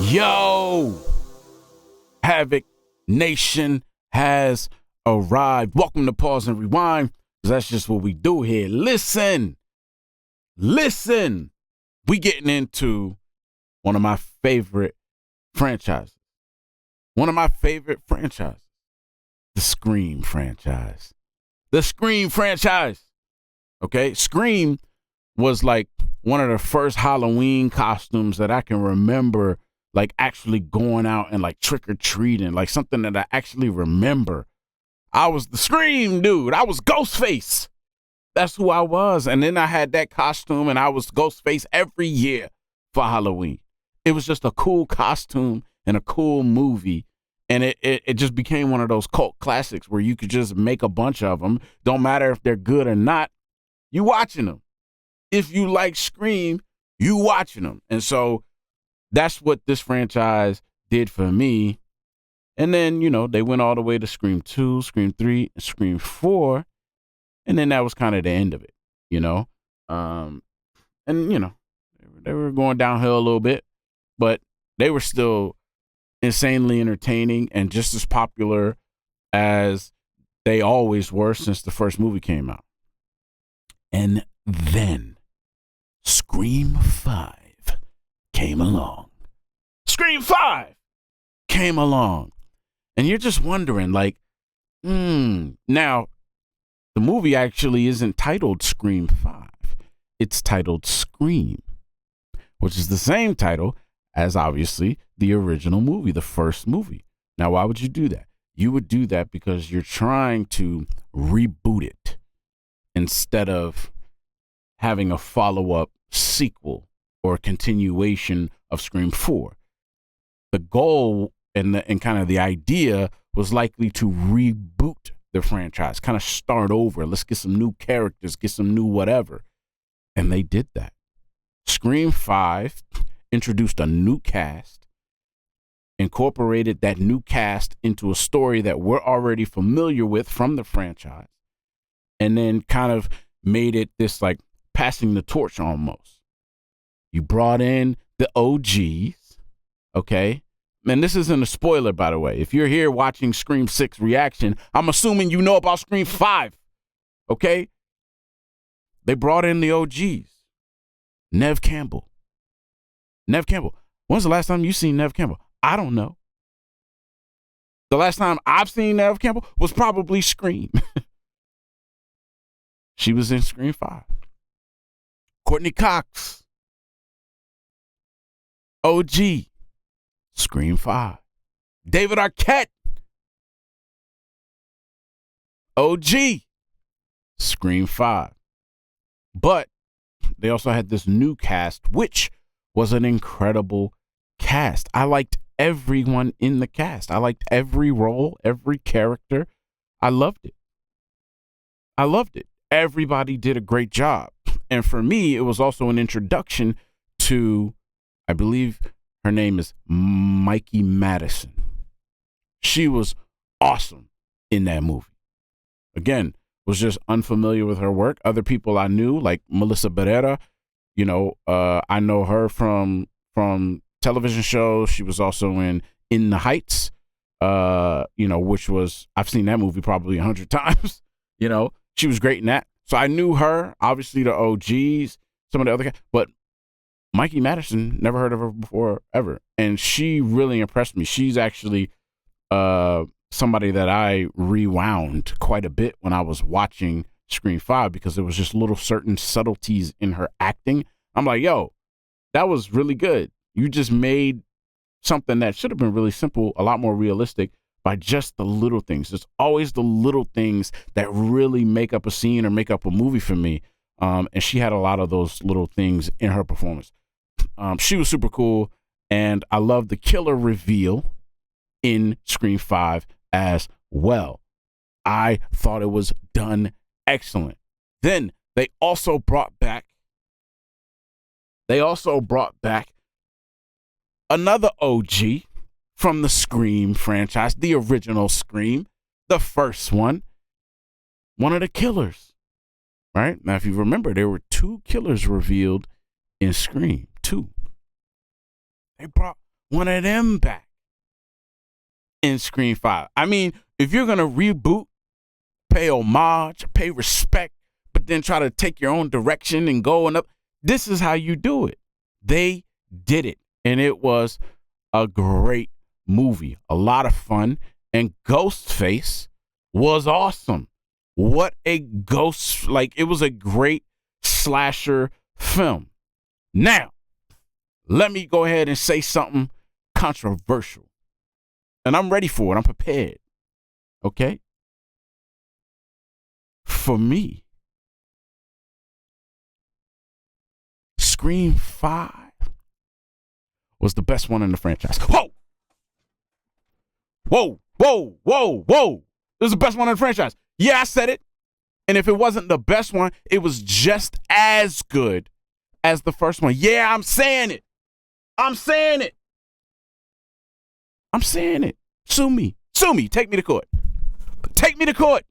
Yo, Havik Nation has arrived. Welcome to Pause and Rewind, because that's just what we do here. Listen. We getting into one of my favorite franchises. The Scream franchise. Okay, Scream was like one of the first Halloween costumes that I can remember, like actually going out and like trick-or-treating, like something that I actually remember. I was the Scream dude. I was Ghostface. That's who I was. And then I had that costume and I was Ghostface every year for Halloween. It was just a cool costume and a cool movie. And it just became one of those cult classics where you could just make a bunch of them. Don't matter if they're good or not. You watching them. If you like Scream, you watching them. And so that's what this franchise did for me. And then, you know, they went all the way to Scream 2, Scream 3, and Scream 4. And then that was kind of the end of it, you know. And, you know, they were going downhill a little bit, but they were still insanely entertaining and just as popular as they always were since the first movie came out. And then Scream 5 came along. And you're just wondering, like, now, the movie actually isn't titled Scream 5. It's titled Scream, which is the same title as, obviously, the original movie, the first movie. Now, why would you do that? You would do that because you're trying to reboot it instead of having a follow-up sequel or continuation of Scream 4. The goal and kind of the idea was likely to reboot the franchise, kind of start over. Let's get some new characters, get some new whatever. And they did that. Scream 5 introduced a new cast, incorporated that new cast into a story that we're already familiar with from the franchise, and then kind of made it this like passing the torch almost. You brought in the OGs, okay? And this isn't a spoiler, by the way. If you're here watching Scream 6 reaction, I'm assuming you know about Scream 5, okay? They brought in the OGs. Neve Campbell. When's the last time you seen Neve Campbell? I don't know. The last time I've seen Neve Campbell was probably Scream. She was in Scream 5. Courteney Cox. OG. Scream 5. David Arquette. OG. Scream 5. But they also had this new cast, which was an incredible cast. I liked everyone in the cast. I liked every role, every character. I loved it. Everybody did a great job. And for me, it was also an introduction to, I believe her name is Mikey Madison. She was awesome in that movie. Again, was just unfamiliar with her work. Other people I knew, like Melissa Barrera, you know, I know her from television shows. She was also in the Heights, you know, which was, I've seen that movie probably 100 times. You know, she was great in that. So I knew her, obviously the OGs, some of the other guys, but Mikey Madison, never heard of her before, ever. And she really impressed me. She's actually somebody that I rewound quite a bit when I was watching Scream 5 because there was just little certain subtleties in her acting. I'm like, yo, that was really good. You just made something that should have been really simple, a lot more realistic by just the little things. It's always the little things that really make up a scene or make up a movie for me. And she had a lot of those little things in her performance. She was super cool, and I love the killer reveal in Scream 5 as well. I thought it was done excellent. Then they also brought back another OG from the Scream franchise, the original Scream, the first one of the killers. Right? Now, if you remember, there were 2 killers revealed in Scream 2. They brought one of them back in Scream 5. I mean, if you're going to reboot, pay homage, pay respect, but then try to take your own direction and go up, this is how you do it. They did it, and it was a great movie, a lot of fun, and Ghostface was awesome. What a it was a great slasher film. Now, let me go ahead and say something controversial. And I'm ready for it. I'm prepared. Okay? For me, Scream 5 was the best one in the franchise. Whoa! Whoa, whoa, whoa, whoa. It was the best one in the franchise. Yeah, I said it. And if it wasn't the best one, it was just as good as the first one. Yeah, I'm saying it. I'm saying it. I'm saying it. Sue me. Sue me. Take me to court. Take me to court.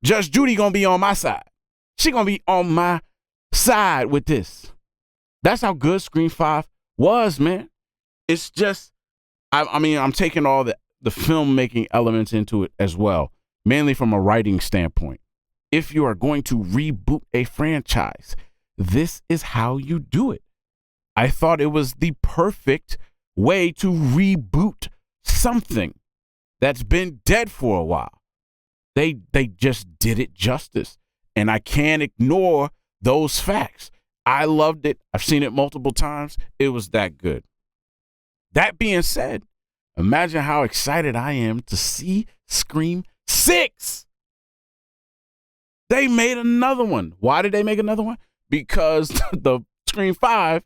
Judge Judy gonna be on my side. She gonna be on my side with this. That's how good Scream 5 was, man. It's just, I mean, I'm taking all the filmmaking elements into it as well, mainly from a writing standpoint. If you are going to reboot a franchise, this is how you do it. I thought it was the perfect way to reboot something that's been dead for a while. They just did it justice, and I can't ignore those facts. I loved it. I've seen it multiple times. It was that good. That being said, imagine how excited I am to see Scream 6. They made another one. Why did they make another one? Because the Scream 5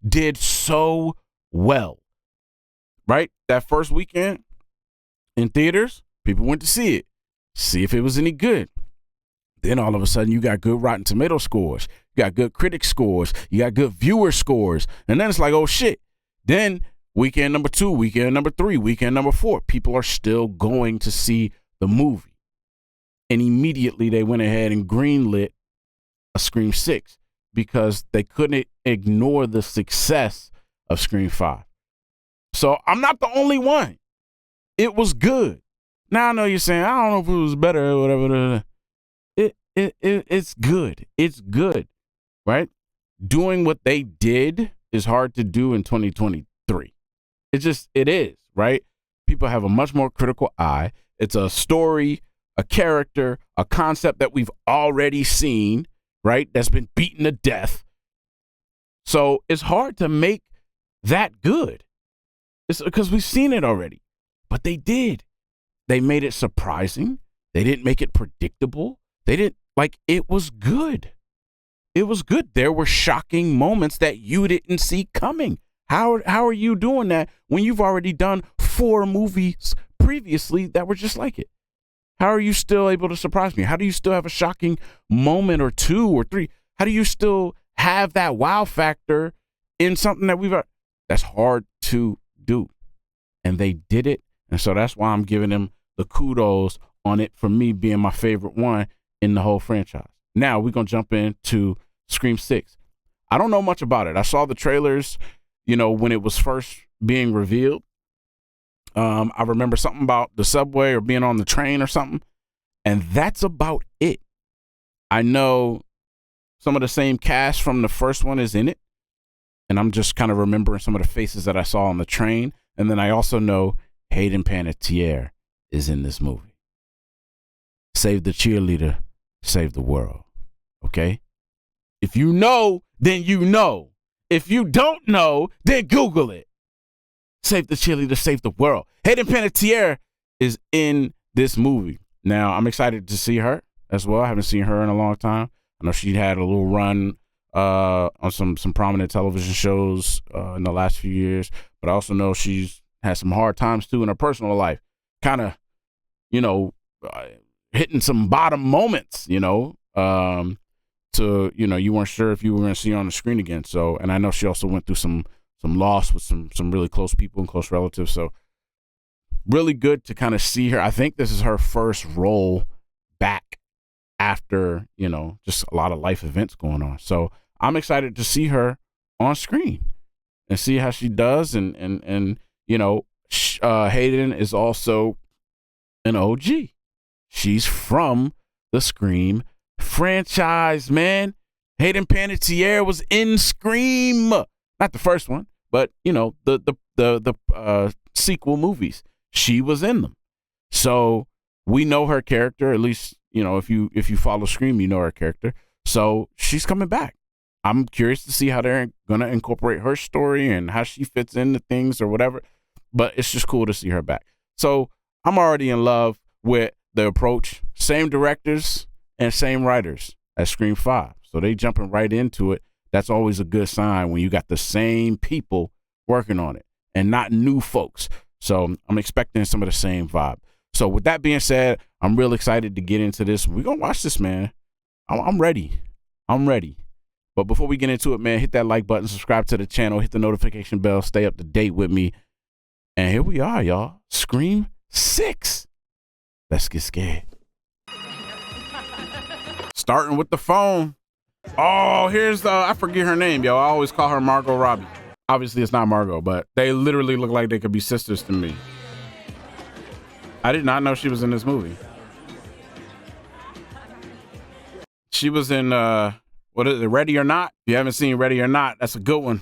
did so well, right? That first weekend in theaters, people went to see it, see if it was any good. Then all of a sudden, you got good Rotten Tomato scores. You got good critic scores. You got good viewer scores. And then it's like, oh, shit. Then weekend number 2, weekend number 3, weekend number 4, people are still going to see the movie. And immediately they went ahead and greenlit a Scream 6 because they couldn't ignore the success of Scream 5. So I'm not the only one. It was good. Now I know you're saying, I don't know if it was better or whatever. It's good. It's good, right? Doing what they did is hard to do in 2023. It is, right? People have a much more critical eye. It's a story, a character, a concept that we've already seen, right? That's been beaten to death. So it's hard to make that good. It's because we've seen it already. But they did. They made it surprising. They didn't make it predictable. They didn't, it was good. It was good. There were shocking moments that you didn't see coming. How are you doing that when you've already done 4 movies previously that were just like it? How are you still able to surprise me? How do you still have a shocking moment or 2 or 3? How do you still have that wow factor in something that that's hard to do? And they did it. And so that's why I'm giving them the kudos on it for me being my favorite one in the whole franchise. Now we're going to jump into Scream 6. I don't know much about it. I saw the trailers, when it was first being revealed. I remember something about the subway or being on the train or something. And that's about it. I know some of the same cast from the first one is in it. And I'm just kind of remembering some of the faces that I saw on the train. And then I also know Hayden Panettiere is in this movie. Save the cheerleader, save the world. Okay? If you know, then you know. If you don't know, then Google it. Save the cheerleader, save the world. Hayden Panettiere is in this movie. Now, I'm excited to see her as well. I haven't seen her in a long time. I know she had a little run on some prominent television shows in the last few years, but I also know she's had some hard times too in her personal life. Kind of, hitting some bottom moments, you weren't sure if you were going to see her on the screen again. So, and I know she also went through some loss with some really close people and close relatives. So really good to kind of see her. I think this is her first role back after, just a lot of life events going on. So I'm excited to see her on screen. and see how she does. And you know, Hayden is also an OG. She's from the Scream franchise, man. Hayden Panettiere was in Scream, not the first one, but you know, the sequel movies. She was in them, so we know her character. At least, you know, if you follow Scream, you know her character. So she's coming back. I'm curious to see how they're gonna incorporate her story and how she fits into things or whatever. But it's just cool to see her back. So I'm already in love with the approach. Same directors and same writers as Scream 5. So they jumping right into it. That's always a good sign when you got the same people working on it and not new folks. So I'm expecting some of the same vibe. So with that being said, I'm real excited to get into this. We're going to watch this, man. I'm ready. I'm ready. But before we get into it, man, hit that like button, subscribe to the channel, hit the notification bell, stay up to date with me. And here we are, y'all. Scream 6. Let's get scared. Starting with the phone. Oh, here's I forget her name, yo. I always call her Margot Robbie. Obviously, it's not Margot, but they literally look like they could be sisters to me. I did not know she was in this movie. She was in, what is it, Ready or Not? If you haven't seen Ready or Not, that's a good one.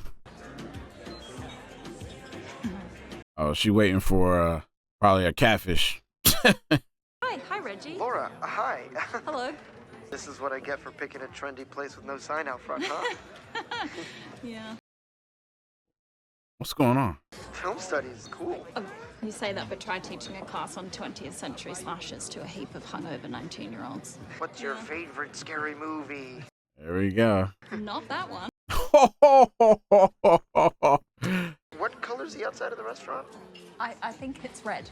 Oh, she waiting for probably a catfish. Hi, Reggie. Laura, hi. Hello. This is what I get for picking a trendy place with no sign out front, huh? Yeah. What's going on? Film studies, cool. You say that, but try teaching a class on 20th century slashers to a heap of hungover 19-year-olds. What's your favorite scary movie? There we go. Not that one. What color's the outside of the restaurant? I think it's red.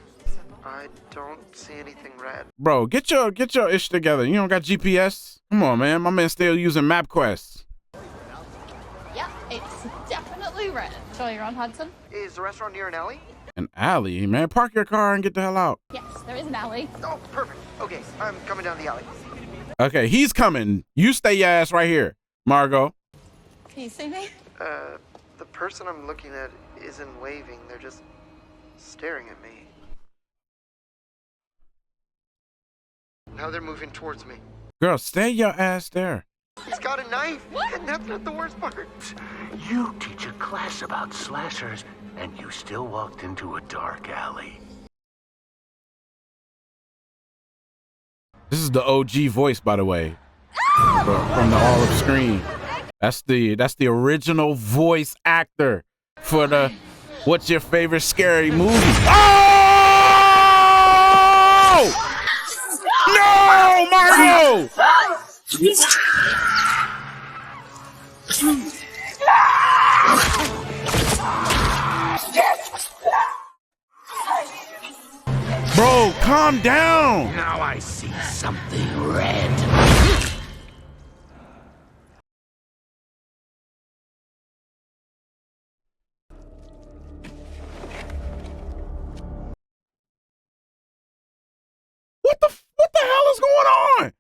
I don't see anything red. Bro, get your ish together. You don't got GPS? Come on, man. My man's still using MapQuest. Yep, it's definitely red. Sure, you're on Hudson? Is the restaurant near an alley? An alley? Man, park your car and get the hell out. Yes, there is an alley. Oh, perfect. Okay, I'm coming down the alley. Okay, he's coming. You stay your ass right here, Margot. Can you see me? The person I'm looking at isn't waving. They're just staring at me. Now they're moving towards me. Girl, stay your ass there. He's got a knife, and that's not the worst part. You teach a class about slashers, and you still walked into a dark alley. This is the OG voice, by the way, from the All of Scream. That's the original voice actor for the What's Your Favorite Scary Movie? Oh! No, Margot! Bro, calm down. Now I see something red. What the hell is going on?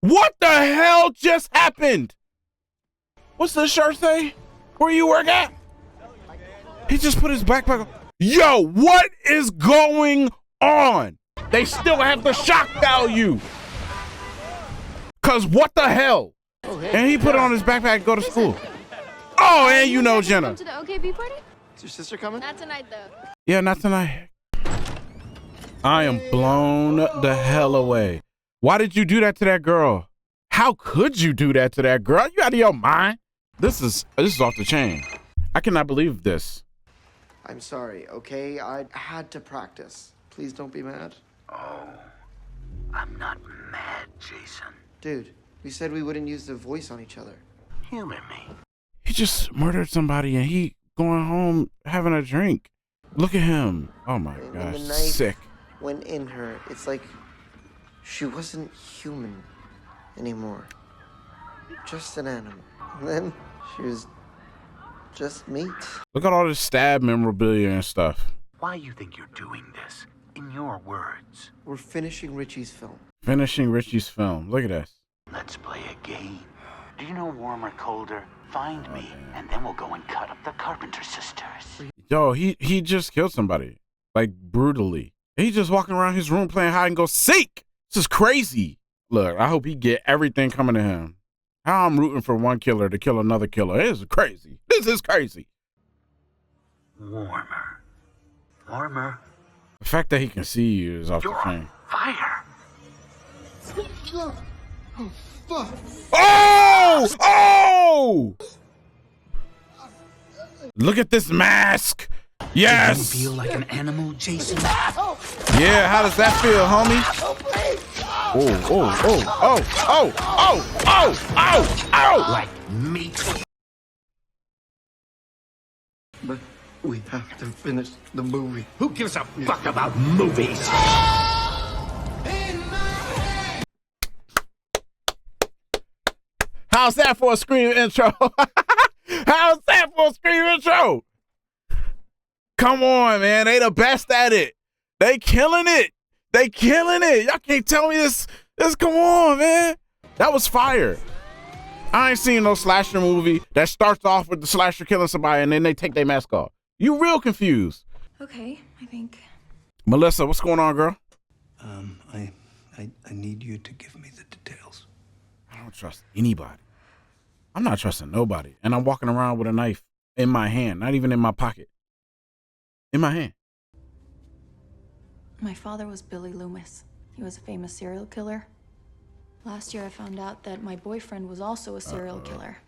What the hell just happened? What's the shirt say? Where you work at? He just put his backpack on. Yo, what is going on? They still have the shock value. Cause what the hell? And he put it on his backpack and go to school. Oh, and you know Jenna. Come to the OKB party? Is your sister coming? Not tonight, though. Yeah, not tonight. I am blown the hell away. Why did you do that to that girl? How could you do that to that girl? You out of your mind? This is off the chain. I cannot believe this. I'm sorry, okay? I had to practice. Please don't be mad. Oh, I'm not mad, Jason. Dude, we said we wouldn't use the voice on each other. Humor me. He just murdered somebody and he going home having a drink. Look at him. Oh my And gosh, the knife sick. went in her. It's like she wasn't human anymore. Just an animal. And then she was just meat. Look at all this stab memorabilia and stuff. Why you think you're doing this? In your words. We're finishing Richie's film. Finishing Richie's film. Look at this. Let's play a game. Do you know warmer, colder? Find me, and then we'll go and cut up the Carpenter sisters. Yo, he just killed somebody, like brutally. He just walking around his room playing hide and go seek. This is crazy. Look, I hope he get everything coming to him. How I'm rooting for one killer to kill another killer. This is crazy. This is crazy. Warmer. Warmer. The fact that he can see you is off the You're chain. on fire. Oh, fuck. Oh! Oh! Look at this mask. Yes. You feel like an animal, Jason? Yeah, how does that feel, homie? Oh, oh, oh, oh, oh, oh, oh, oh, oh! Like meat. But we have to finish the movie. Who gives a fuck about movies? How's that for a scream intro? How's that for a scream intro? Come on, man. They the best at it. They killing it. They killing it. Y'all can't tell me this. Come on, man. That was fire. I ain't seen no slasher movie that starts off with the slasher killing somebody and then they take their mask off. You real confused. Okay, I think. Melissa, what's going on, girl? I need you to give me the details. I don't trust anybody. I'm not trusting nobody. And I'm walking around with a knife in my hand, not even in my pocket. In my hand. My father was Billy Loomis. He was a famous serial killer. Last year I found out that my boyfriend was also a serial killer.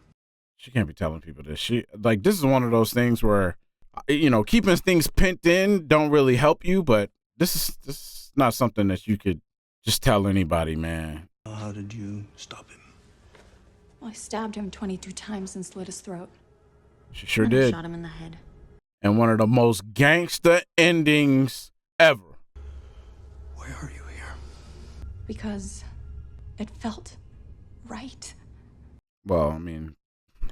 She can't be telling people this. This is one of those things where, keeping things pinned in don't really help you, but this is not something that you could just tell anybody, man. How did you stop him? Well, I stabbed him 22 times and slit his throat. She sure and did. I shot him in the head. And one of the most gangster endings ever. Why are you here? Because it felt right. Well, I mean,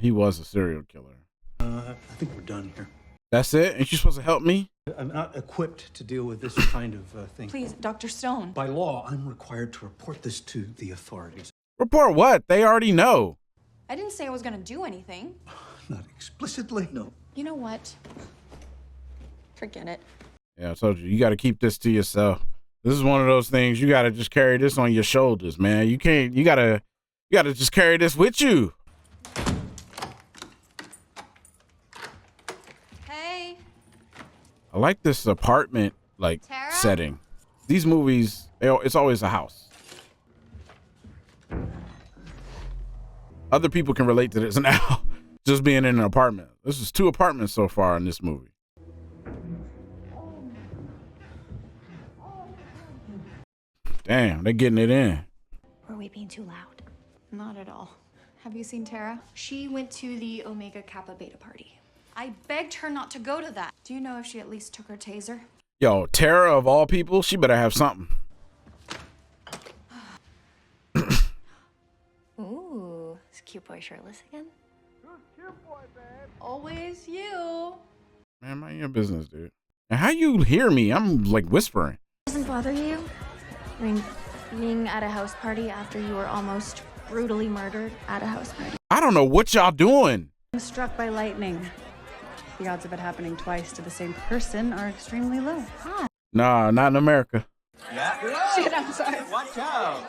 he was a serial killer. I think we're done here. That's it? Ain't you supposed to help me? I'm not equipped to deal with this kind of thing. Please, Dr. Stone. By law, I'm required to report this to the authorities. Report what? They already know. I didn't say I was gonna do anything. Not explicitly, no. You know what? Forget it. Yeah, I told you, you got to keep this to yourself. This is one of those things you got to just carry this on your shoulders, man. You got to just carry this with you. Hey. I like this apartment Tara? setting. These movies, it's always a house. Other people can relate to this now, just being in an apartment. This is 2 apartments so far in this movie. Damn, they're getting it in. Were we being too loud? Not at all. Have you seen Tara? She went to the Omega Kappa Beta party. I begged her not to go to that. Do you know if she at least took her taser? Yo, Tara of all people, she better have something. Ooh, is cute boy shirtless again? Always you. Man, mind your business, dude. And how you hear me? I'm like whispering. Doesn't bother you? I mean, being at a house party after you were almost brutally murdered at a house party. I don't know what y'all doing. I'm struck by lightning. The odds of it happening twice to the same person are extremely low. Nah, not in America. Shit, I'm sorry.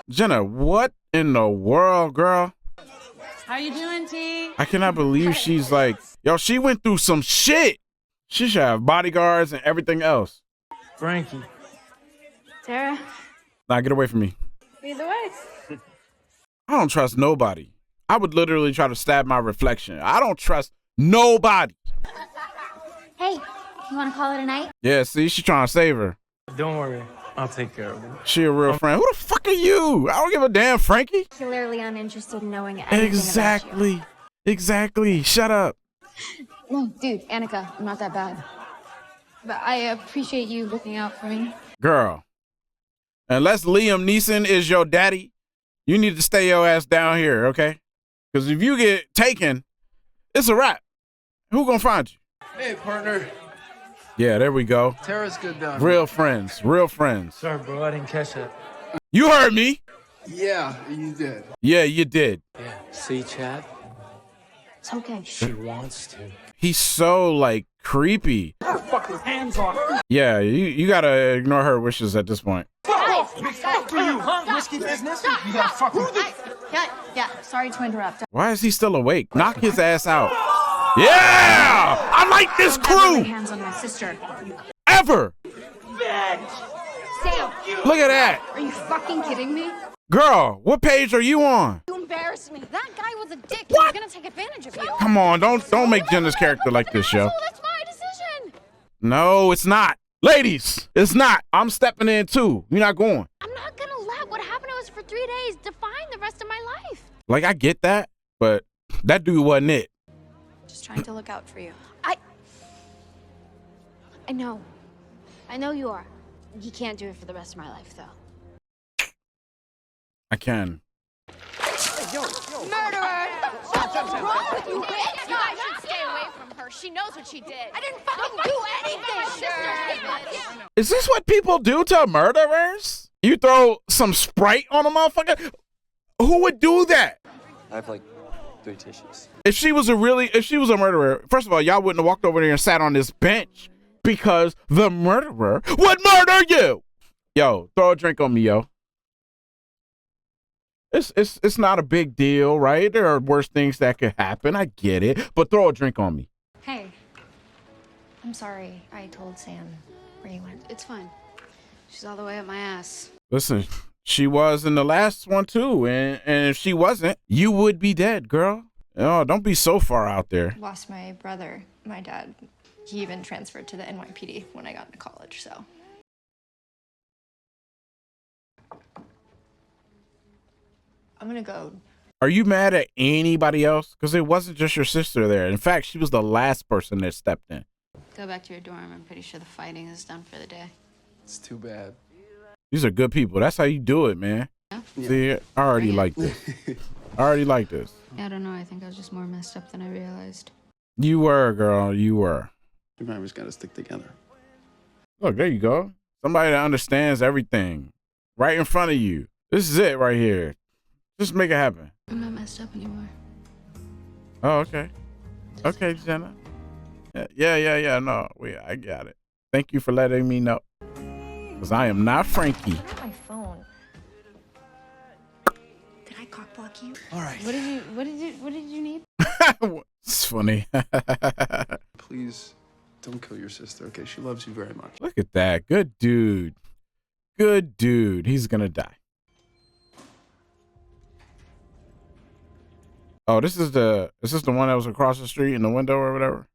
Jenna, what in the world, girl? How you doing, T? I cannot believe she's like, yo, she went through some shit. She should have bodyguards and everything else. Frankie. Tara? Nah, get away from me. Either way. I don't trust nobody. I would literally try to stab my reflection. I don't trust nobody. Hey, you want to call it a night? Yeah, see, she trying to save her. Don't worry. I'll take care of it. She a real friend. Who the fuck are you? I don't give a damn, Frankie. Clearly uninterested in knowing anything Exactly. about Exactly. Shut up. you. No, dude, Annika, I'm not that bad. But I appreciate you looking out for me. Girl, unless Liam Neeson is your daddy, you need to stay your ass down here, okay? Because if you get taken, it's a wrap. Who gonna find you? Hey, partner. Yeah, there we go. Tara's good down Real friends. Real friends. Sorry, bro. I didn't catch that. You heard me. here. Yeah, you did. Yeah, you did. Yeah. See, Chad? It's okay. She wants to. He's so like creepy. Fuck his hands off. Yeah, you gotta ignore her wishes at this point. Fuck you, huh? Whiskey business? You gotta fuck with me. Yeah, sorry to interrupt. Why is he still awake? Knock his ass out. Yeah! I like this crew! Hands on my sister. Ever! Sam, Look at that! are you fucking kidding me? Girl, what page are you on? You embarrassed me. That guy was a dick. What? He was gonna take advantage of you. Come on, don't make Jenna's character like this, yo. So that's my decision. No, it's not. Ladies, it's not. I'm stepping in too. You're not going. I'm not gonna let what happened to us for 3 days define the rest of my life. Like, I get that, but that dude wasn't it. Just trying to look out for you. I know. I know you are. You can't do it for the rest of my life, though. I can. Murderer! What's wrong with you, bitch? You guys should stay away from her. She knows what she did. I didn't fucking do anything. Is this what people do to murderers? You throw some Sprite on a motherfucker? Who would do that? I have like 3 tissues. If she was a murderer, first of all, y'all wouldn't have walked over there and sat on this bench because the murderer would murder you. Yo, throw a drink on me, yo. It's not a big deal, right? There are worse things that could happen. I get it, but throw a drink on me. Hey, I'm sorry I told Sam where you went. It's fine. She's all the way up my ass. Listen, she was in the last one too, and if she wasn't, you would be dead, girl. Oh, don't be so far out there. Lost my brother, my dad. He even transferred to the NYPD when I got into college, so. I'm gonna go. Are you mad at anybody else? Because it wasn't just your sister there. In fact, she was the last person that stepped in. Go back to your dorm. I'm pretty sure the fighting is done for the day. It's too bad. These are good people. That's how you do it, man. Yeah? See, I already like this. I already like this. Yeah, I don't know. I think I was just more messed up than I realized. You were, girl. You were. Survivors gotta stick together. Look, there you go. Somebody that understands everything right in front of you. This is it right here. Just make it happen. I'm not messed up anymore. Oh, okay. Okay, Jenna. Yeah. No, I got it. Thank you for letting me know. Because I am not Frankie. Turn off my phone. Did I cock block you? All right. What did you need? It's funny. Please don't kill your sister, okay? She loves you very much. Look at that. Good dude. Good dude. He's going to die. Oh, is this the one that was across the street in the window or whatever?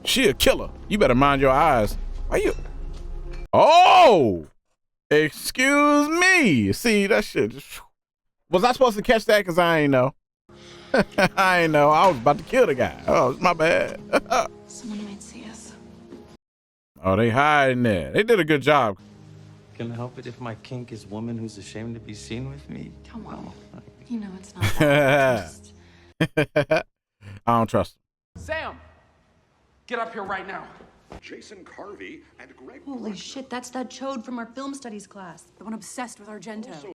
She a killer. You better mind your eyes. Why you? Oh, excuse me. See, that shit just... Was I supposed to catch that? Because I ain't know. I ain't know. I was about to kill the guy. Oh, it's my bad. Someone might see us. Oh, they hiding there. They did a good job. Can I help it if my kink is woman who's ashamed to be seen with me? Come on. You know it's not that. Just... I don't trust him. Sam, get up here right now. Jason Carvey and Greg. Holy shit, that's that chode from our film studies class. The one obsessed with Argento.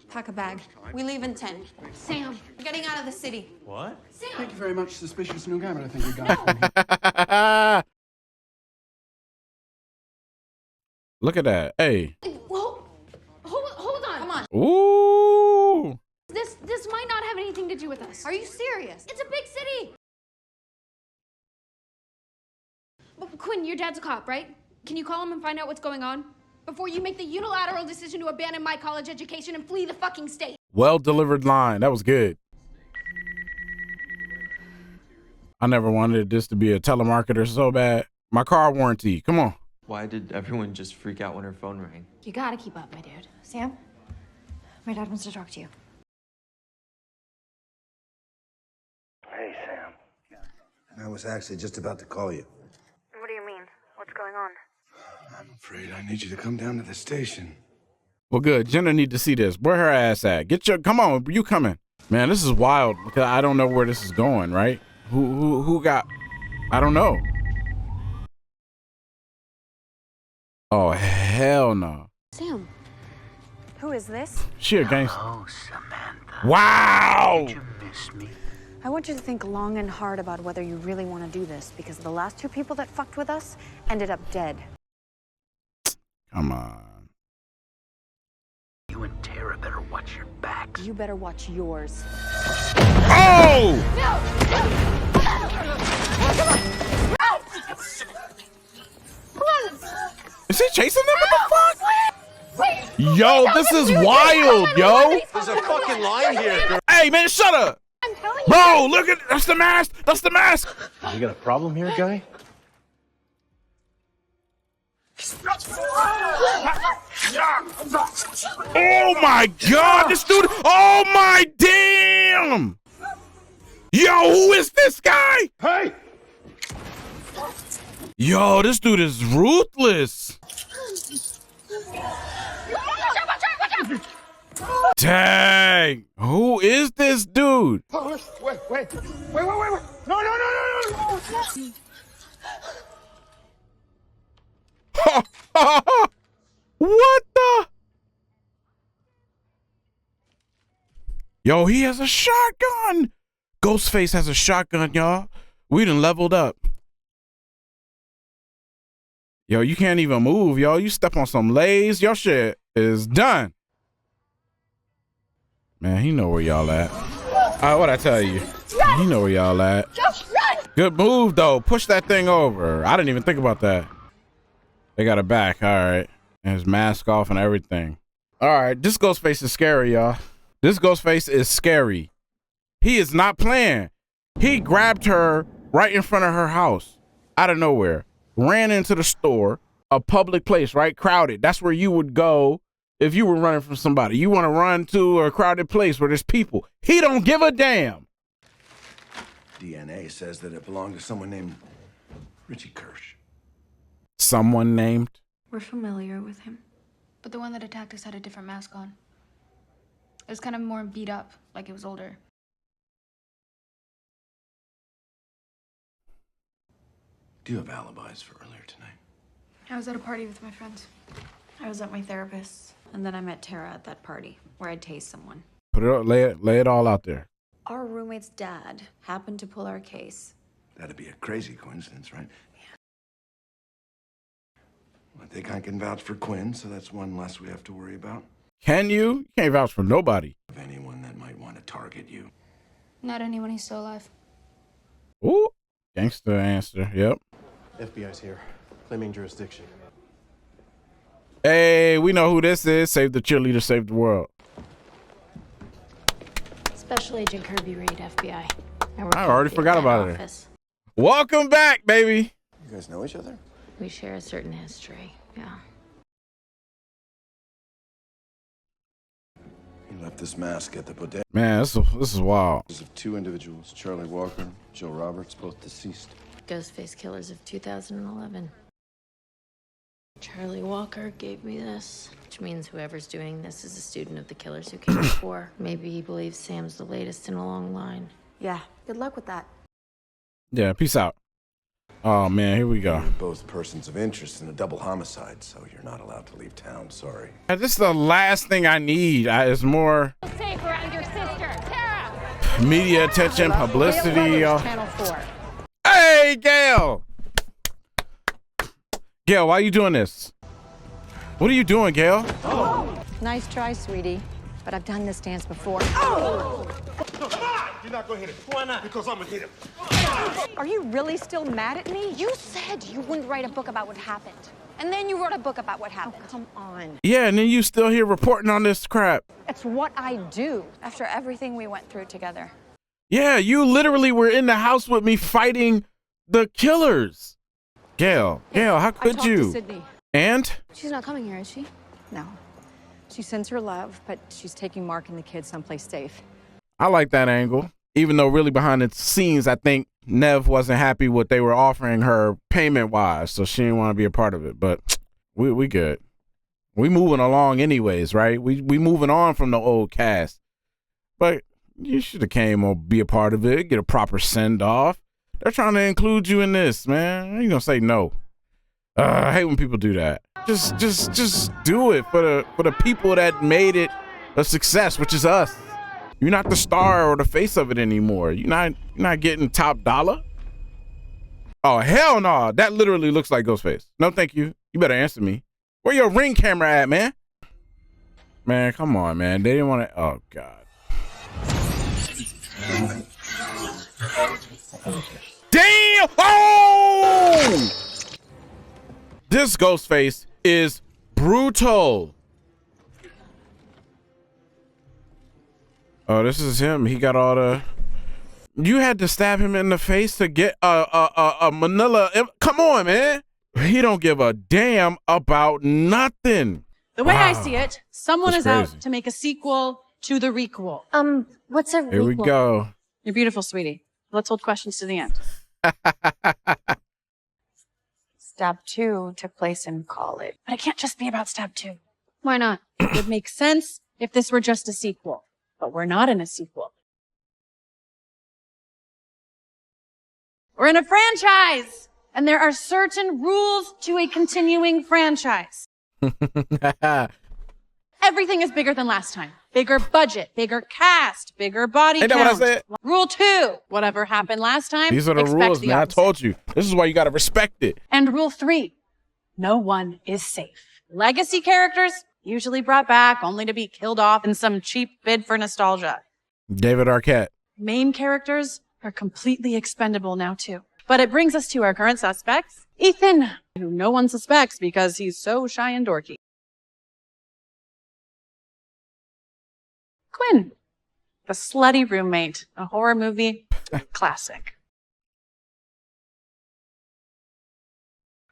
Pack a bag. We leave in 10. Sam, we're getting out of the city. What? Sam! Thank you very much. Suspicious new camera I think we got. Look at that. Hey. Whoa. Hold on. Come on. Ooh. This might not have anything to do with us. Are you serious? It's a big city. But Quinn, your dad's a cop, right? Can you call him and find out what's going on? Before you make the unilateral decision to abandon my college education and flee the fucking state. Well delivered line. That was good. I never wanted this to be a telemarketer so bad. My car warranty. Come on. Why did everyone just freak out when her phone rang? You gotta keep up, my dude. Sam, my dad wants to talk to you. Hey, Sam. I was actually just about to call you. What do you mean? What's going on? I'm afraid I need you to come down to the station. Well, good. Jenna need to see this. Where her ass at? Come on. You coming? Man, this is wild because I don't know where this is going, right? Who got, I don't know. Oh, hell no. Sam, who is this? She a gangster. Oh, Samantha. Wow. Did you miss me? I want you to think long and hard about whether you really want to do this, because the last 2 people that fucked with us ended up dead. Come on. You and Tara better watch your backs. You better watch yours. Oh! Is he chasing them? What the fuck? Yo, this is wild, yo. There's a fucking line here, girl. Hey, man, shut up. Bro, look at, that's the mask. That's the mask. You got a problem here, guy? Oh my God, this dude. Oh my damn. Yo, who is this guy? Hey. Yo, this dude is ruthless. Dang. Who is this dude? Oh, wait. No. What the? Yo, he has a shotgun. Ghostface has a shotgun, y'all. We done leveled up. Yo, you can't even move, yo. You step on some lays, your shit is done. Man, he know where y'all at. What I tell you? He know where y'all at. Good move, though. Push that thing over. I didn't even think about that. They got it back. All right. And his mask off and everything. All right. This Ghostface is scary, y'all. This Ghostface is scary. He is not playing. He grabbed her right in front of her house out of nowhere. Ran into the store, a public place, right? Crowded. That's where you would go if you were running from somebody. You want to run to a crowded place where there's people. He don't give a damn. DNA says that it belonged to someone named Richie Kirsch. Someone named? We're familiar with him. But the one that attacked us had a different mask on. It was kind of more beat up, like it was older. Do you have alibis for earlier tonight? I was at a party with my friends. I was at my therapist's, and then I met Tara at that party where I'd tased someone. Put it up, lay it all out there. Our roommate's dad happened to pull our case. That'd be a crazy coincidence, right? Yeah. I think I can vouch for Quinn, so that's one less we have to worry about. Can you? You can't vouch for nobody. Of anyone that might want to target you. Not anyone, he's still alive. Ooh, gangster answer. Yep. FBI's here, claiming jurisdiction. Hey, we know who this is. Save the cheerleader, save the world. Special Agent Kirby Reed, FBI. I already forgot about her. Welcome back, baby. You guys know each other? We share a certain history, yeah. He left this mask at the bodega. Man, this is wild. Of 2 individuals, Charlie Walker, Joe Roberts, both deceased. Ghostface killers of 2011. Charlie Walker gave me this, which means whoever's doing this is a student of the killers who came before. Maybe he believes Sam's the latest in a long line. Yeah, good luck with that. Yeah, peace out. Oh, man, here we go. You're both persons of interest in a double homicide, so you're not allowed to leave town. Sorry. This is the last thing I need. Is more Safe around your sister, Tara. media attention, publicity. Channel 4. Hey, Gale. Gale, why are you doing this? What are you doing, Gale? Oh. Nice try, sweetie. But I've done this dance before. Oh! No, come on! You're not gonna hit him. Why not? Because I'm gonna hit him. Are you really still mad at me? You said you wouldn't write a book about what happened. And then you wrote a book about what happened. Oh, come on. Yeah, and then you still here reporting on this crap. It's what I do. After everything we went through together. Yeah, you literally were in the house with me fighting the killers. Gale, how could you? To Sydney. And? She's not coming here, is she? No. She sends her love, but she's taking Mark and the kids someplace safe. I like that angle. Even though really behind the scenes, I think Nev wasn't happy what they were offering her payment-wise, so she didn't want to be a part of it. But we good. We moving along anyways, right? We moving on from the old cast. But you should have came or be a part of it, get a proper send-off. They're trying to include you in this, man. I ain't gonna say no. I hate when people do that. Just do it for the people that made it a success, which is us. You're not the star or the face of it anymore. You're not getting top dollar. Oh, hell no. That literally looks like Ghostface. No, thank you. You better answer me. Where your Ring camera at, man? Man, come on, man. They didn't want to. Oh, God. Damn! Oh! This Ghostface is brutal. Oh, this is him. He got all the... You had to stab him in the face to get a manila... Come on, man. He don't give a damn about nothing. The way I see it, someone That's is crazy. out to make a sequel to the requel. What's a Here we go. You're beautiful, sweetie. Let's hold questions to the end. Stab 2 took place in college. But it can't just be about Stab 2. Why not? It would make sense if this were just a sequel. But we're not in a sequel. We're in a franchise! And there are certain rules to a continuing franchise. Everything is bigger than last time. Bigger budget, bigger cast, bigger body Ain't count. that what I said? Rule 2, whatever happened last time, These are the expect rules, the man. I opposite. told you. This is why you got to respect it. And rule 3, no one is safe. Legacy characters usually brought back only to be killed off in some cheap bid for nostalgia. David Arquette. Main characters are completely expendable now too. But it brings us to our current suspects. Ethan, who no one suspects because he's so shy and dorky. Quinn, the slutty roommate, a horror movie classic.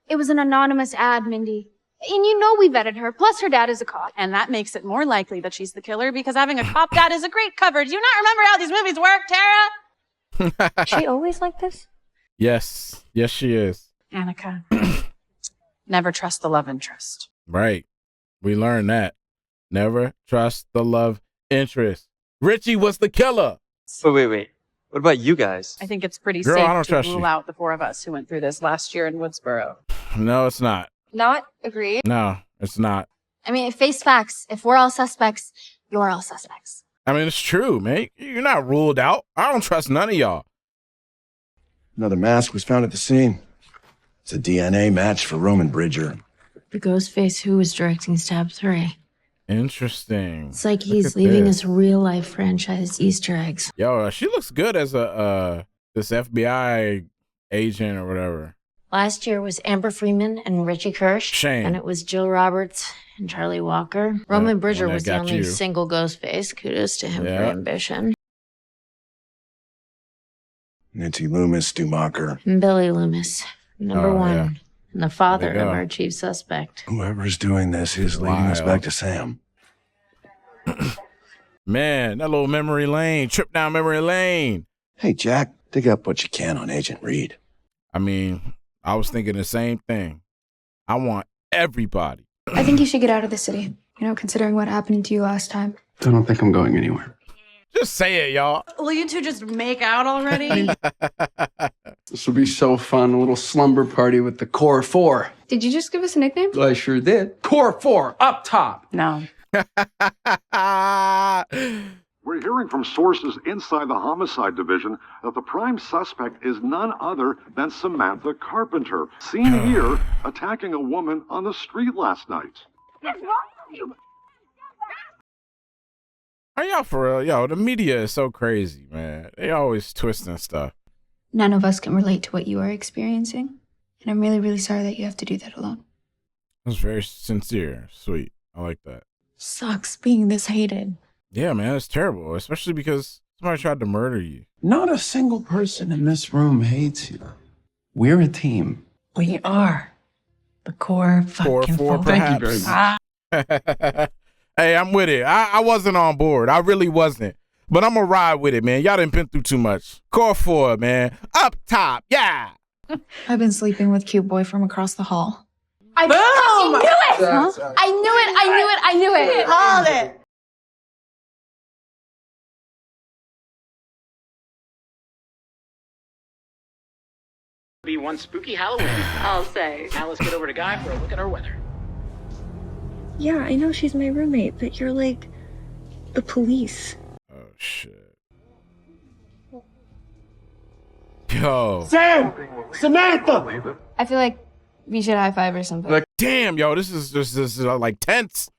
It was an anonymous ad, Mindy. And you know we vetted her. Plus her dad is a cop. And that makes it more likely that she's the killer because having a cop dad is a great cover. Do you not remember how these movies work, Tara? She always like this? Yes. Yes, she is. Annika, never trust the love interest. Right. We learned that. Never trust the love interest. Richie was the killer. Wait. What about you guys? I think it's pretty Girl, I don't safe to trust rule you. out the 4 of us who went through this last year in Woodsboro. No, it's not. Not agreed. No, it's not. I mean, face facts. If we're all suspects, you're all suspects. I mean, it's true, man. You're not ruled out. I don't trust none of y'all. Another mask was found at the scene. It's a DNA match for Roman Bridger. The Ghostface who was directing Stab 3. Interesting. It's like Look he's at leaving this. us real-life franchise Easter eggs. Yo, she looks good as a this FBI agent or whatever. Last year was Amber Freeman and Richie Kirsch. Shame. And it was Jill Roberts and Charlie Walker. Roman Bridger one that was the got only you. single Ghostface. Kudos to him for Yeah. ambition. Nancy Loomis, Stu Macher. And Billy Loomis, number Oh, 1. yeah. And the father There you of go. our chief suspect. Whoever's doing this is leading us Wild. back to Sam. Man, that little memory lane, trip down memory lane. Hey, Jack, dig up what you can on Agent Reed. I mean, I was thinking the same thing. I want everybody. I think you should get out of the city, considering what happened to you last time. I don't think I'm going anywhere. Just say it, y'all. Will you two just make out already? This will be so fun. A little slumber party with the Core 4. Did you just give us a nickname? I sure did. Core 4, up top. No. We're hearing from sources inside the homicide division that the prime suspect is none other than Samantha Carpenter, seen here attacking a woman on the street last night. Are y'all for real? Yo, the media is so crazy, man. They always twisting stuff. None of us can relate to what you are experiencing. And I'm really, really sorry that you have to do that alone. That's very sincere, sweet. I like that. Sucks being this hated. Yeah, man, it's terrible, especially because somebody tried to murder you. Not a single person in this room hates you. We're a team. We are. The core fucking Four, folk. Thank you very much. Hey, I'm with it. I wasn't on board. I really wasn't. But I'm going to ride with it, man. Y'all done been through too much. Core 4, man. Up top. Yeah. I've been sleeping with cute boy from across the hall. I Boom! knew it! Huh? I knew it! Called it. Be one spooky Halloween. I'll say. Now let's get over to Guy for a look at our weather. Yeah, I know she's my roommate, but you're like the police. Oh shit. Yo. Sam! Samantha! I feel like we should high five or something. Like, damn, yo, this is like tense.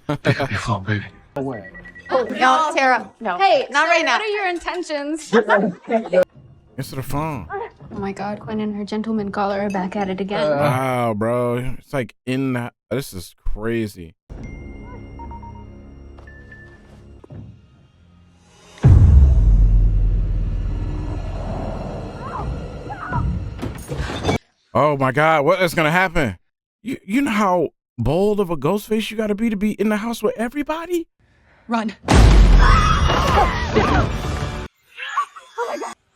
Pick up your phone, baby. No, Tara. No. Hey, not right now. What are your intentions? Answer the phone. Oh my God, Quinn and her gentleman caller are back at it again. Wow, bro. It's like in that. This is crazy. Oh my God, what is gonna happen? You know how bold of a Ghostface you gotta be in the house with everybody? Run.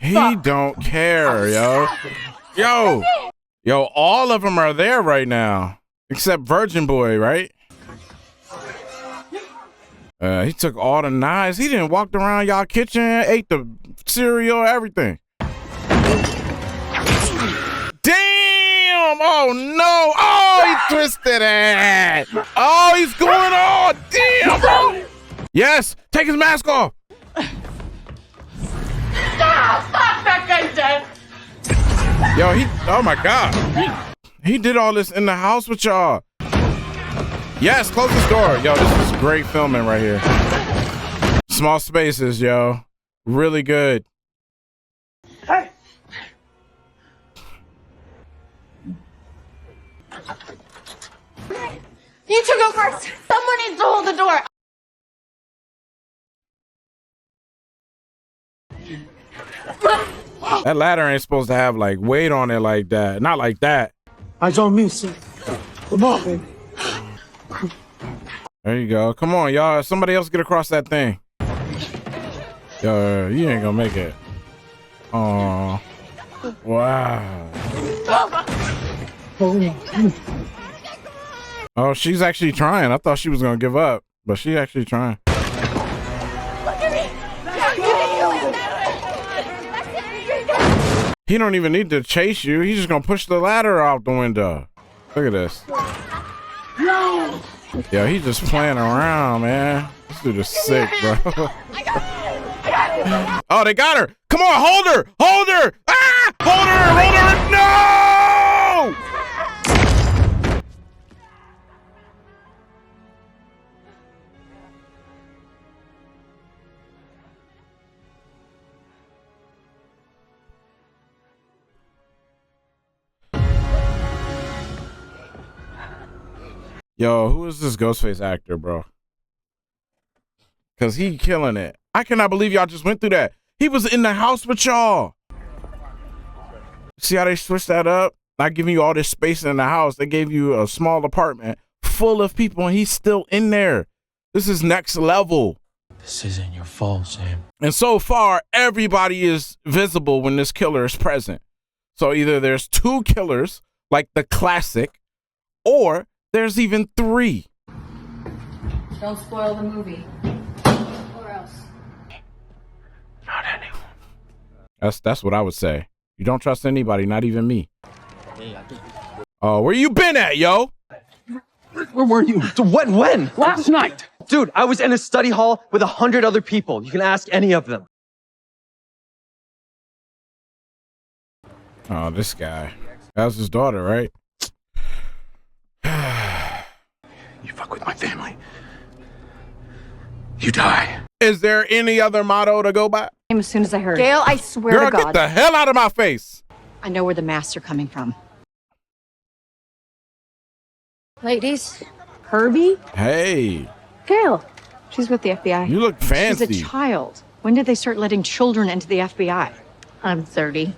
He don't care, yo. Yo, all of them are there right now. Except Virgin Boy, right? He took all the knives. He didn't walk around y'all kitchen, ate the cereal, everything. Damn! Oh no! Oh, he twisted it! Oh, he's going on! Damn! Yes! Take his mask off! Stop! That guy's dead! Yo, oh my God. He did all this in the house with y'all. Yes, close this door. Yo, this is great filming right here. Small spaces, yo. Really good. Hey! You two go first. Someone needs to hold the door. That ladder ain't supposed to have like weight on it like that. Not like that. Eyes on me, son. Come on, baby. There you go. Come on, y'all. Somebody else get across that thing. Yo, you ain't gonna make it. Oh, wow. Oh, she's actually trying. I thought she was gonna give up, but she's actually trying. He don't even need to chase you. He's just gonna push the ladder out the window. Look at this. Yo, he's just playing around, man. This dude is sick, bro. Oh, they got her. Come on, hold her. Hold her. Ah! Hold her. No! Yo, who is this Ghostface actor, bro? Cause he killing it. I cannot believe y'all just went through that. He was in the house with y'all. See how they switched that up? Not giving you all this space in the house. They gave you a small apartment full of people and he's still in there. This is next level. This isn't your fault, Sam. And so far, everybody is visible when this killer is present. So either there's two killers, like the classic, or there's even three. Don't spoil the movie. Or else. Not anyone. That's what I would say. You don't trust anybody, not even me. Oh, where you been at, yo? Where were you? When? Last night. Dude, I was in a study hall with 100 other people. You can ask any of them. Oh, this guy. That was his daughter, right? You fuck with my family, you die. Is there any other motto to go by? As soon as I heard. Gale, I swear Girl, to God. get the hell out of my face. I know where the masks are coming from. Ladies. Kirby? Hey. Gale. She's with the FBI. You look fancy. She's a child. When did they start letting children into the FBI? I'm 30.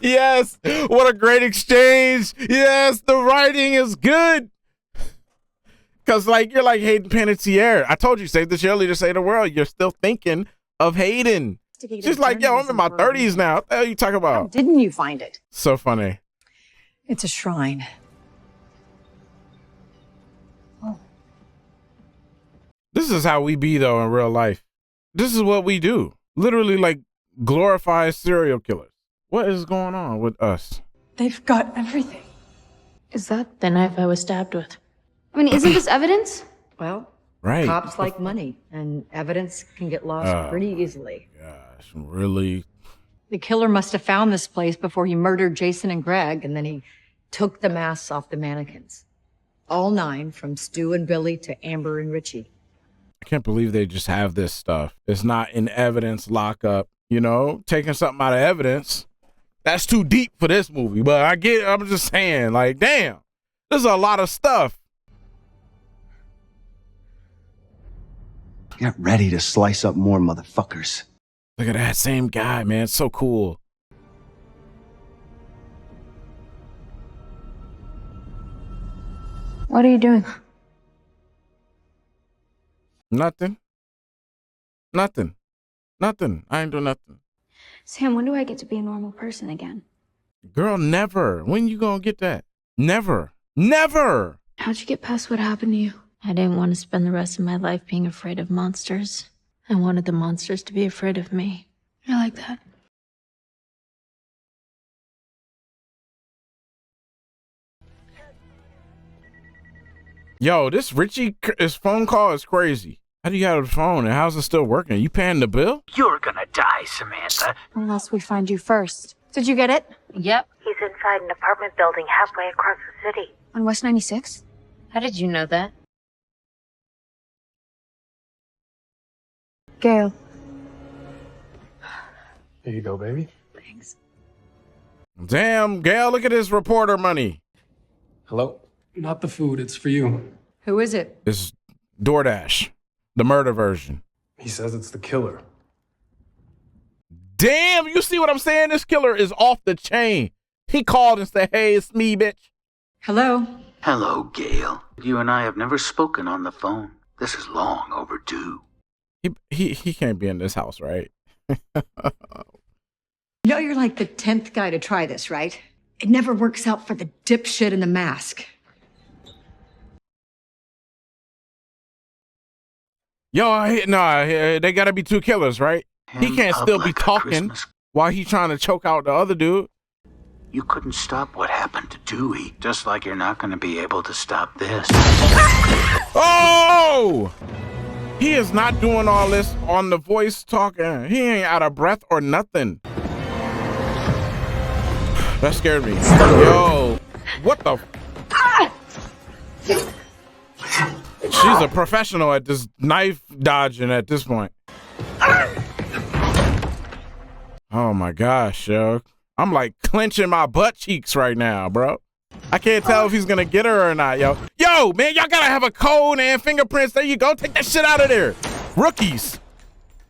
Yes. What a great exchange. Yes, the writing is good. Cause like you're like Hayden Panettiere. I told you, save the cheerleader, save the world. You're still thinking of Hayden. She's like, yo, I'm in my 30s now. What the hell are you talking about? How didn't you find it? So funny. It's a shrine. This is how we be though in real life. This is what we do. Literally, like glorifies serial killers. What is going on with us? They've got everything. Is that the knife I was stabbed with? I mean, isn't this evidence? Well, Right. cops like money, and evidence can get lost pretty easily. Gosh, really? The killer must have found this place before he murdered Jason and Greg, and then he took the masks off the mannequins. All 9, from Stu and Billy to Amber and Richie. I can't believe they just have this stuff. It's not in evidence lockup, you know, taking something out of evidence. That's too deep for this movie, but I get it. I'm just saying, like, damn, there's a lot of stuff. Get ready to slice up more motherfuckers. Look at that same guy, man. It's so cool. What are you doing? Nothing. Nothing. Nothing. I ain't doing nothing. Sam, when do I get to be a normal person again? Girl, never. When you gonna get that? Never. Never. How'd you get past what happened to you? I didn't want to spend the rest of my life being afraid of monsters. I wanted the monsters to be afraid of me. I like that. Yo, this Richie, his phone call is crazy. How do you have the phone and how's it still working? You paying the bill? You're gonna die, Samantha. Unless we find you first. Did you get it? Yep. He's inside an apartment building halfway across the city. On West 96? How did you know that? Gale. Here you go, baby. Thanks. Damn, Gale, look at this reporter money. Hello? Not the food, it's for you. Who is it? It's DoorDash, the murder version. He says it's the killer. Damn, you see what I'm saying? This killer is off the chain. He called and said, hey, it's me, bitch. Hello? Hello, Gale. You and I have never spoken on the phone. This is long overdue. He can't be in this house, right? You know you're like the 10th guy to try this, right? It never works out for the dipshit in the mask. Yo, they gotta be 2 killers, right? He can't still be talking while he trying to choke out the other dude. You couldn't stop what happened to Dewey, just like you're not going to be able to stop this. Oh! He is not doing all this on the voice talking. He ain't out of breath or nothing. That scared me. Yo, what the? She's a professional at this knife dodging at this point. Oh my gosh, yo. I'm like clenching my butt cheeks right now, bro. I can't tell if he's gonna get her or not, yo. Yo, man, y'all gotta have a code and fingerprints. There you go. Take that shit out of there. Rookies.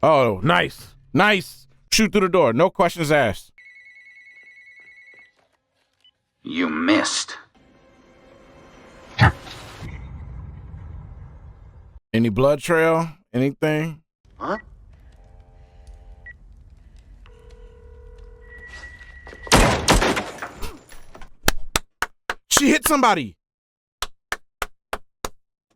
Oh, nice. Nice. Shoot through the door. No questions asked. You missed. Any blood trail? Anything? Huh? She hit somebody.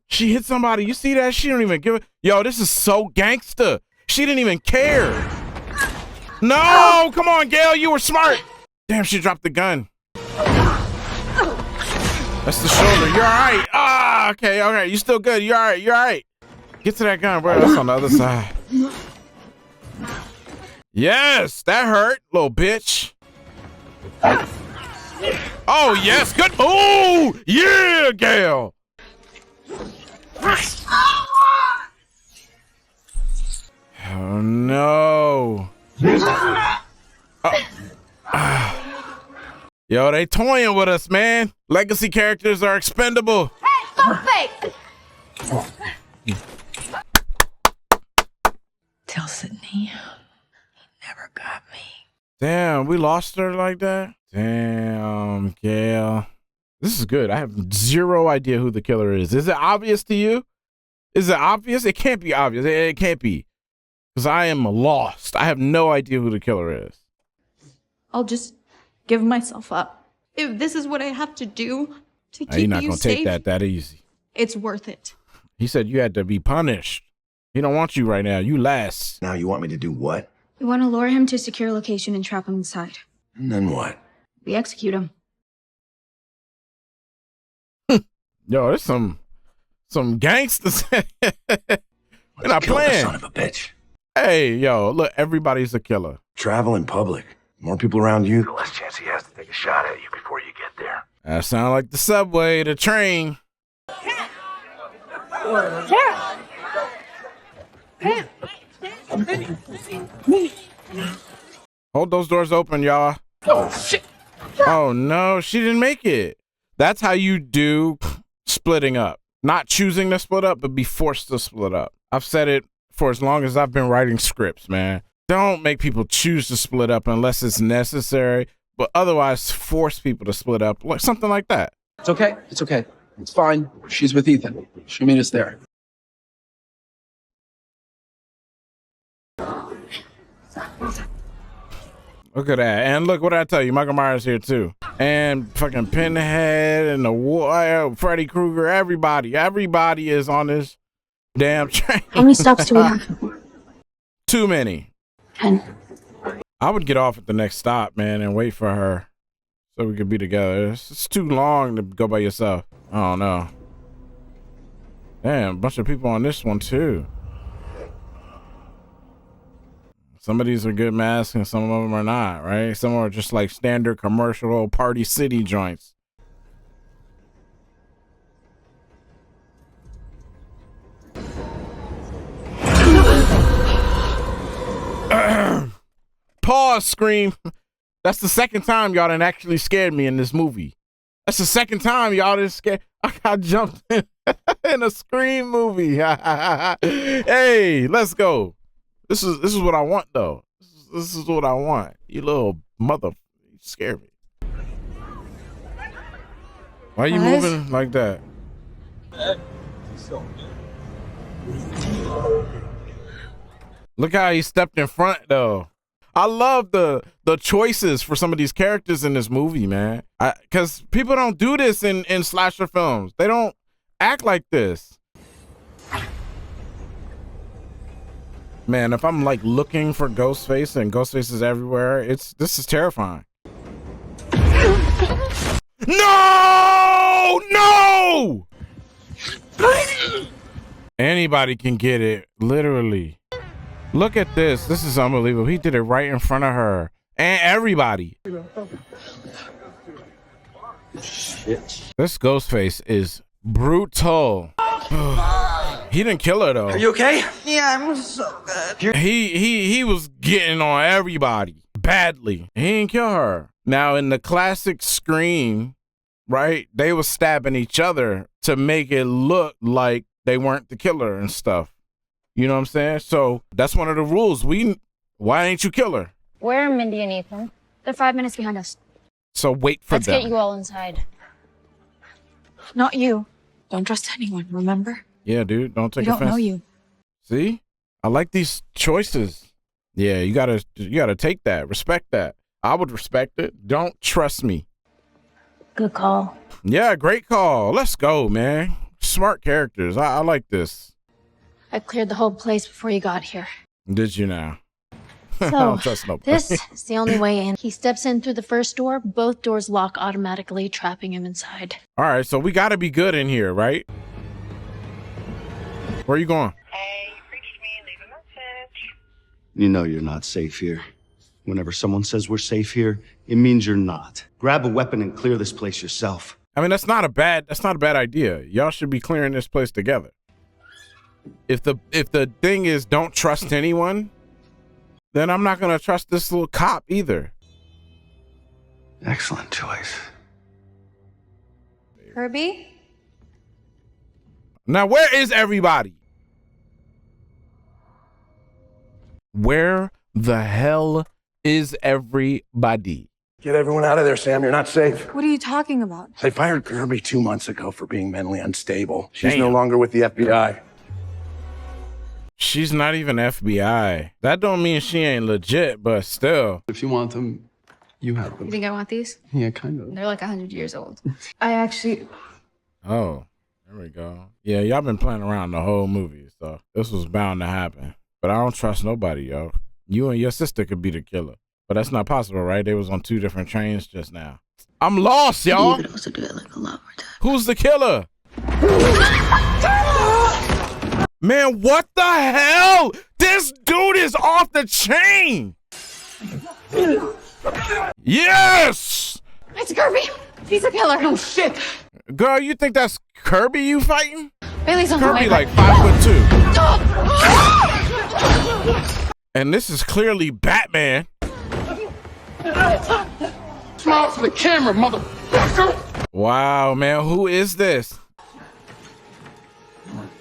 She hit somebody. You see that? She don't even give it. Yo, this is so gangster. She didn't even care. No, come on, Gale. You were smart. Damn, she dropped the gun. That's the shoulder. You're all right. Ah, okay, all right. You still good. You're all right. You're all right. Get to that gun, bro. That's on the other side. Yes, that hurt, little bitch. Oh, yes. Good. Oh, yeah, Gale. Oh, no. Yo, they toying with us, man. Legacy characters are expendable. Hey, fuck face! Tell Sydney, he never got me. Damn, we lost her like that? Damn, Gale. This is good. I have zero idea who the killer is. Is it obvious to you? Is it obvious? It can't be obvious. It can't be. Because I am lost. I have no idea who the killer is. I'll just give myself up. If this is what I have to do to keep you safe, you're not going to take that easy. It's worth it. He said you had to be punished. He don't want you right now. You last. Now you want me to do what? We want to lure him to a secure location and trap him inside. And then what? We execute him. Yo, there's some gangsters. We're not playing. Son of a bitch. Hey, yo, look, everybody's a killer. Travel in public. More people around you. The less chance he has to take a shot at you before you get there. That sound like the subway, the train. Hold those doors open, y'all. Oh, shit. Oh, no, she didn't make it. That's how you do splitting up. Not choosing to split up, but be forced to split up. I've said it for as long as I've been writing scripts, man. Don't make people choose to split up unless it's necessary, but otherwise force people to split up, like something like that. It's okay. It's okay. It's fine. She's with Ethan. She'll meet us there. Look at that. And look, what did I tell you? Michael Myers here too. And fucking Pinhead and the Freddy Krueger, everybody is on this damn train. How many stops do we have? Too many. 10. I would get off at the next stop, man, and wait for her so we could be together. It's too long to go by yourself. I don't know. Damn, a bunch of people on this one too. Some of these are good masks and some of them are not, right? Some are just like standard commercial Party City joints. Pause, scream. That's the second time y'all done actually scared me in this movie. That's the second time y'all done scared. I got jumped in a Scream movie. Hey, let's go. This is what I want though. This is what I want. You little mother, you scare me. Why are you moving like that? Look how he stepped in front though. I love the choices for some of these characters in this movie, man. Because people don't do this in slasher films. They don't act like this. Man, if I'm like looking for Ghostface and Ghostface is everywhere, this is terrifying. No! Anybody can get it, literally. Look at this. This is unbelievable. He did it right in front of her and everybody. Shit. This Ghostface is brutal. He didn't kill her though. Are you okay? Yeah, I'm so good. He was getting on everybody badly. He didn't kill her. Now in the classic Scream, right? They were stabbing each other to make it look like they weren't the killer and stuff. You know what I'm saying? So that's one of the rules. Why ain't you kill her? Where are Mindy and Ethan? They're 5 minutes behind us. So wait for Let's them. get you all inside. Not you. Don't trust anyone, remember? Yeah, dude, don't take We offense. don't know you. See? I like these choices. Yeah, you gotta take that. Respect that. I would respect it. Don't trust me. Good call. Yeah, great call. Let's go, man. Smart characters. I like this. I cleared the whole place before you got here. Did you now? I So, don't trust nobody. this is the only way in. He steps in through the first door. Both doors lock automatically, trapping him inside. All right, so we gotta be good in here, right? Where are you going? You know you're not safe here. Whenever someone says we're safe here, it means you're not. Grab a weapon and clear this place yourself. I mean, that's not a bad idea. Y'all should be clearing this place together. If the thing is don't trust anyone, then I'm not gonna trust this little cop either. Excellent choice. Kirby? Now, where is everybody? Where the hell is everybody? Get everyone out of there, Sam. You're not safe. What are you talking about? They fired Kirby 2 months ago for being mentally unstable. She's Damn. no longer with the FBI. She's not even FBI. That don't mean she ain't legit, but still. If you want them, you have them. You think I want these? Yeah, kind of. They're like 100 years old. I actually... Oh, there we go. Yeah, y'all been playing around the whole movie, so this was bound to happen. But I don't trust nobody, yo. You and your sister could be the killer. But that's not possible, right? They was on 2 different trains just now. I'm lost, y'all. You could also do it like a lot more time. Who's the killer? Man, what the hell? This dude is off the chain. Yes! It's Kirby. He's a killer. Oh, shit. Girl, you think that's Kirby you fighting? Bailey's on the way. Kirby like 5'2". And this is clearly Batman. Smile for the camera, motherfucker. Wow, man, who is this?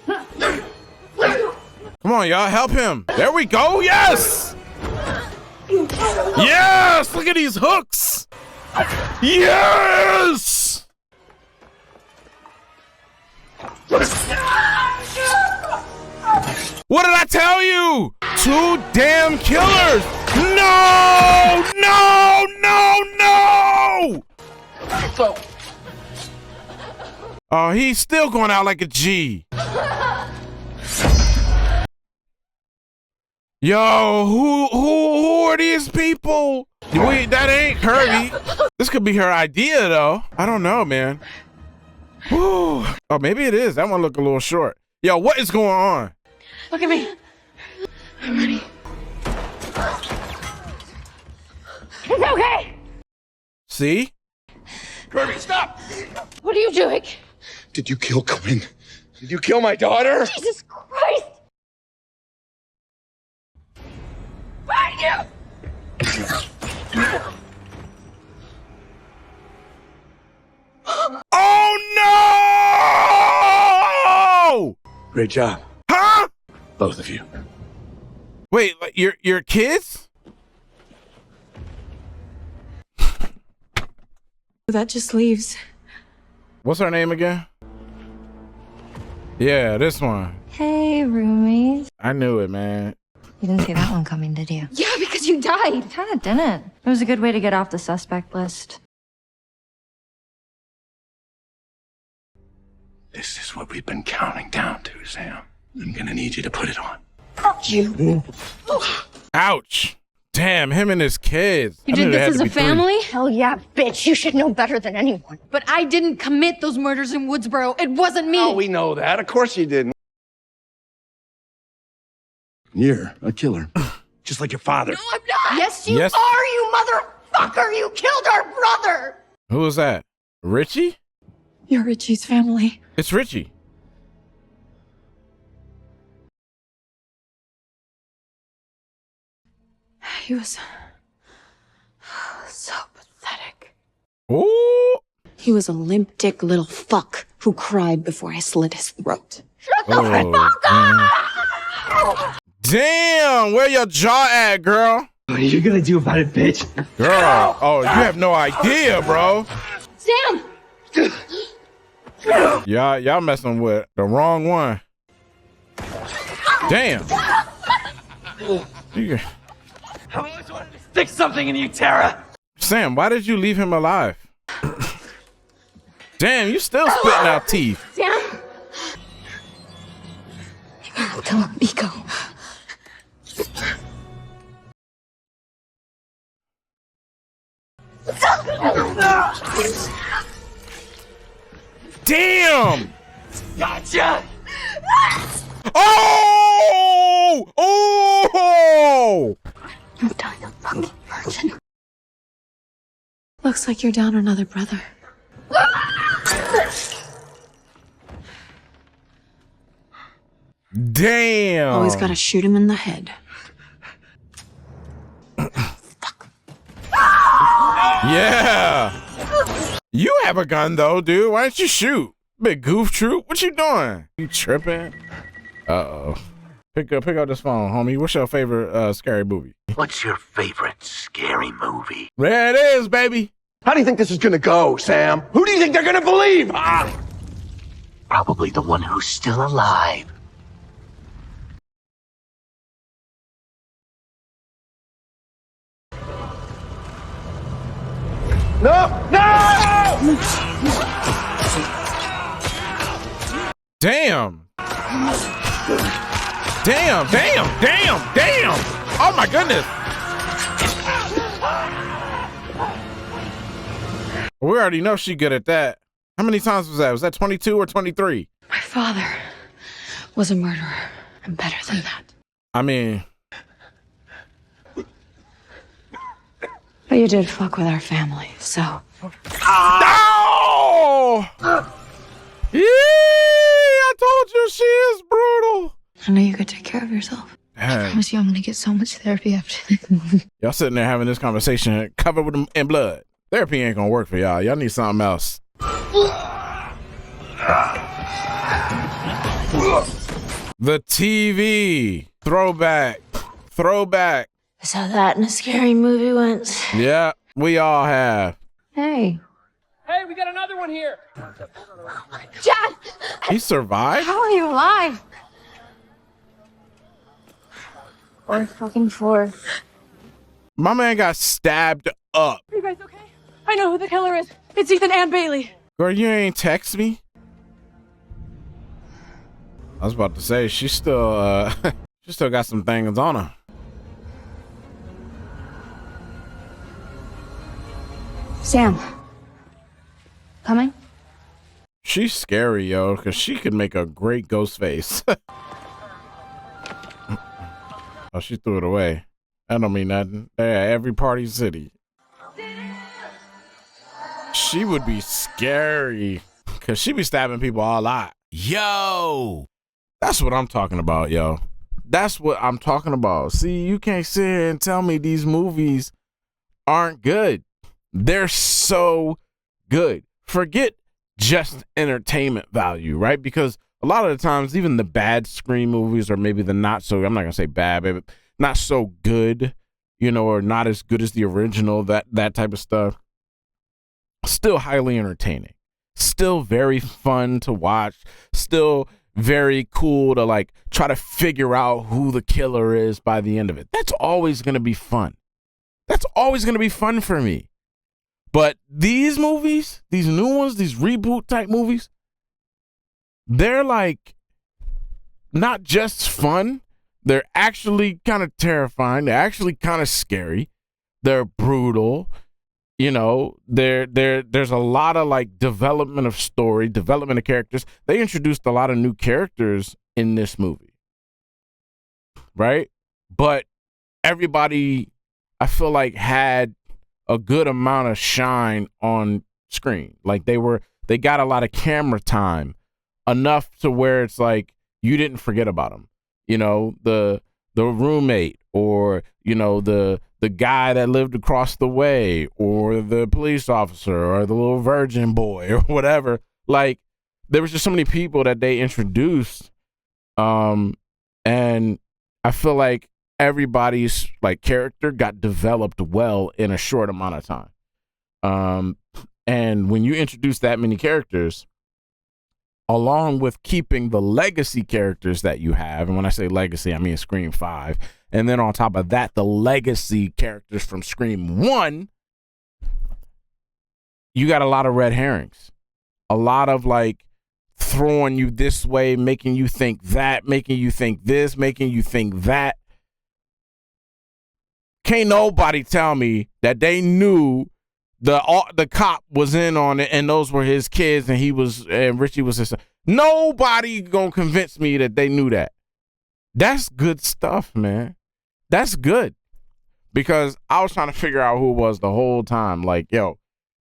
Come on, y'all, help him. There we go, yes! Yes, look at these hooks. Yes! What did I tell you? 2 damn killers. No, no, no, no. Oh, he's still going out like a G. Yo, who are these people? Wait, that ain't Kirby. This could be her idea, though. I don't know, man. Whew. Oh, maybe it is. That one look a little short. Yo, what is going on? Look at me. I'm ready. It's okay. See? Kirby, stop! What are you doing? Did you kill Quinn? Did you kill my daughter? Jesus Christ! Find you! Oh no! Great job. Huh? Both of you. Wait, like your kids? That just leaves. What's her name again? Yeah, this one. Hey, roomies. I knew it, man. You didn't see that one coming, did you? Yeah, because you died. Kinda didn't. It was a good way to get off the suspect list. This is what we've been counting down to, Sam. I'm gonna need you to put it on. Fuck you. Ouch. Damn, him and his kids. You did this as a family? Hell yeah, bitch. You should know better than anyone. But I didn't commit those murders in Woodsboro. It wasn't me. Oh, we know that. Of course you didn't. You're a killer. Just like your father. No, I'm not. Yes, you Yes. Are you motherfucker? You killed our brother. Who was that? Richie? You're Richie's family. It's Richie. He was so pathetic. Ooh. He was a limp dick little fuck who cried before I slit his throat. Shut the fuck up! Damn, where your jaw at, girl? What are you gonna do about it, bitch? Girl, oh, you have no idea, bro. Sam! Y'all messing with the wrong one. Damn. You- I always wanted to stick something in you, Tara. Sam, why did you leave him alive? Damn, you still spitting out teeth. Sam! You gotta tell him, Nico. Damn! Gotcha! Oh! Oh! I'm dying a fucking virgin. Looks like you're down another brother. Damn! Always gotta shoot him in the head. Yeah! You have a gun though, dude. Why don't you shoot? Big goof troop. What you doing? You tripping? Uh-oh. Pick up this phone, homie. What's your favorite scary movie? What's your favorite scary movie? There it is, baby. How do you think this is gonna go, Sam? Who do you think they're gonna believe? Probably the one who's still alive. No! No! Damn. Damn. Oh my goodness. We already know she good at that. How many times was that? Was that 22 or 23? My father was a murderer. I'm better than that. I mean... But you did fuck with our family, so... No! Yeah, I told you she is brutal. I know you could take care of yourself. I promise you I'm gonna get so much therapy after this. Y'all sitting there having this conversation covered with in blood. Therapy ain't gonna work for y'all. Y'all need something else. The TV. Throwback. I saw that in a scary movie once. Yeah, we all have. Hey. Hey, we got another one here. John! He survived? How are you alive? Or fucking four. My man got stabbed up. Are you guys okay? I know who the killer is. It's Ethan and Bailey. Girl, you ain't text me? I was about to say, she still got some things on her. Sam. Coming? She's scary, yo, because she could make a great Ghostface. Oh, she threw it away. That don't mean nothing. Yeah, every party city. She would be scary because she be stabbing people a lot. Yo, that's what I'm talking about, yo. That's what I'm talking about. See, you can't sit here and tell me these movies aren't good. They're so good. Forget just entertainment value, right? Because a lot of the times, even the bad Scream movies, or maybe the not so, I'm not gonna say bad, but not so good, you know, or not as good as the original, that type of stuff, still highly entertaining, still very fun to watch, still very cool to like try to figure out who the killer is by the end of it. That's always gonna be fun. That's always gonna be fun for me. But these movies, these new ones, these reboot type movies, they're like not just fun. They're actually kind of terrifying. They're actually kind of scary. They're brutal. You know, there's a lot of like development of story, development of characters. They introduced a lot of new characters in this movie, right? But everybody, I feel like, had a good amount of shine on screen. Like they got a lot of camera time, enough to where it's like you didn't forget about them. You know, the roommate, or you know, the guy that lived across the way, or the police officer, or the little virgin boy, or whatever. Like, there was just so many people that they introduced, and I feel like everybody's like character got developed well in a short amount of time. And when you introduce that many characters, along with keeping the legacy characters that you have, and when I say legacy, I mean Scream 5, and then on top of that, the legacy characters from Scream 1, you got a lot of red herrings. A lot of like throwing you this way, making you think that, making you think this, making you think that. Can't nobody tell me that they knew the cop was in on it and those were his kids and Richie was his son. Nobody gonna convince me that they knew that. That's good stuff, man. That's good. Because I was trying to figure out who it was the whole time. Like, yo,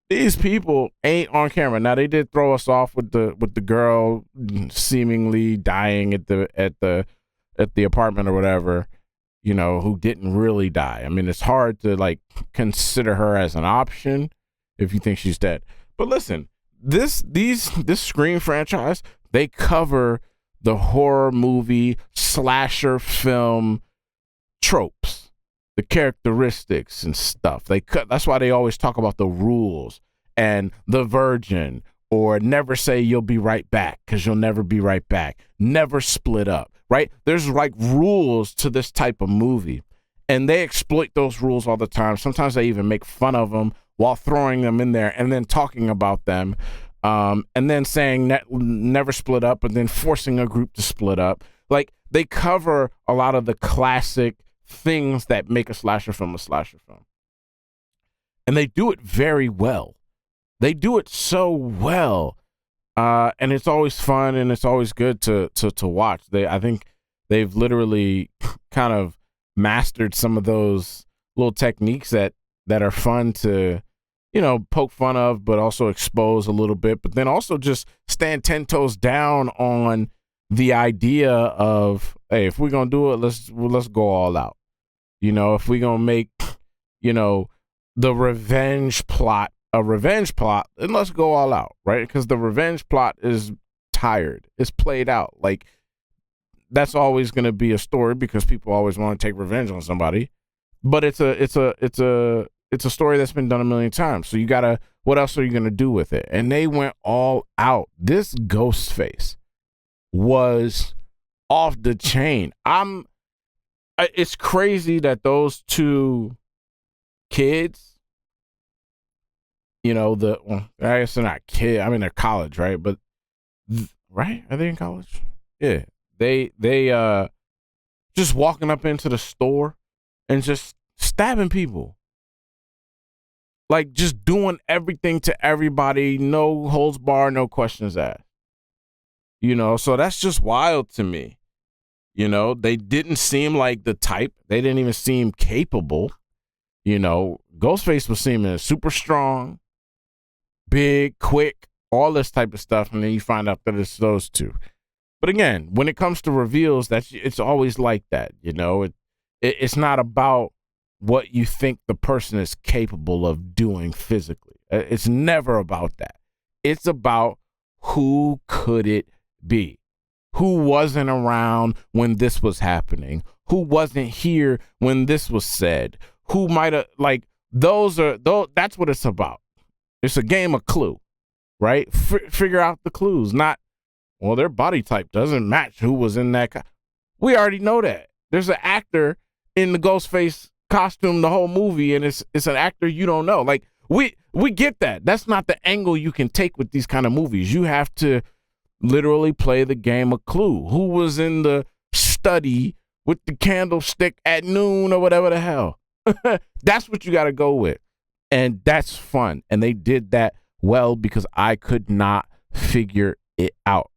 these people ain't on camera. Now they did throw us off with the girl seemingly dying at the apartment or whatever, you know, who didn't really die. I mean, it's hard to like consider her as an option if you think she's dead. But listen, this Scream franchise, they cover the horror movie slasher film tropes, the characteristics and stuff. That's why they always talk about the rules and the virgin, or never say you'll be right back, because you'll never be right back. Never split up, right? There's like rules to this type of movie, and they exploit those rules all the time. Sometimes they even make fun of them while throwing them in there and then talking about them, and then saying never split up, and then forcing a group to split up. Like, they cover a lot of the classic things that make a slasher film a slasher film. And they do it very well. They do it so well. And it's always fun and it's always good to watch. I think they've literally kind of mastered some of those little techniques that are fun to, poke fun of, but also expose a little bit, but then also just stand 10 toes down on the idea of, hey, if we're going to do it, let's go all out. If we're going to make, the revenge plot a revenge plot, then let's go all out, right? Because the revenge plot is tired. It's played out. Like, that's always going to be a story because people always want to take revenge on somebody. But it's a story that's been done a million times. So you gotta, what else are you gonna do with it? And they went all out. This Ghostface was off the chain. It's crazy that those two kids, I guess they're not kids. I mean, they're college, right? But right? Are they in college? Yeah. They just walking up into the store and just stabbing people. Like, just doing everything to everybody, no holds barred, no questions asked. So that's just wild to me. They didn't seem like the type. They didn't even seem capable. Ghostface was seeming super strong, big, quick, all this type of stuff. And then you find out that it's those two. But again, when it comes to reveals, it's always like that. It's not about what you think the person is capable of doing physically. It's never about that. It's about who could it be? Who wasn't around when this was happening? Who wasn't here when this was said? Who might have, that's what it's about. It's a game of Clue, right? Figure out the clues, not, well, their body type doesn't match who was in that. We already know that. There's an actor in the Ghostface costume the whole movie, and it's an actor you don't know. Like, we get that. That's not the angle you can take with these kind of movies. You have to literally play the game of Clue. Who was in the study with the candlestick at noon or whatever the hell? That's what you got to go with. And that's fun. And they did that well because I could not figure it out.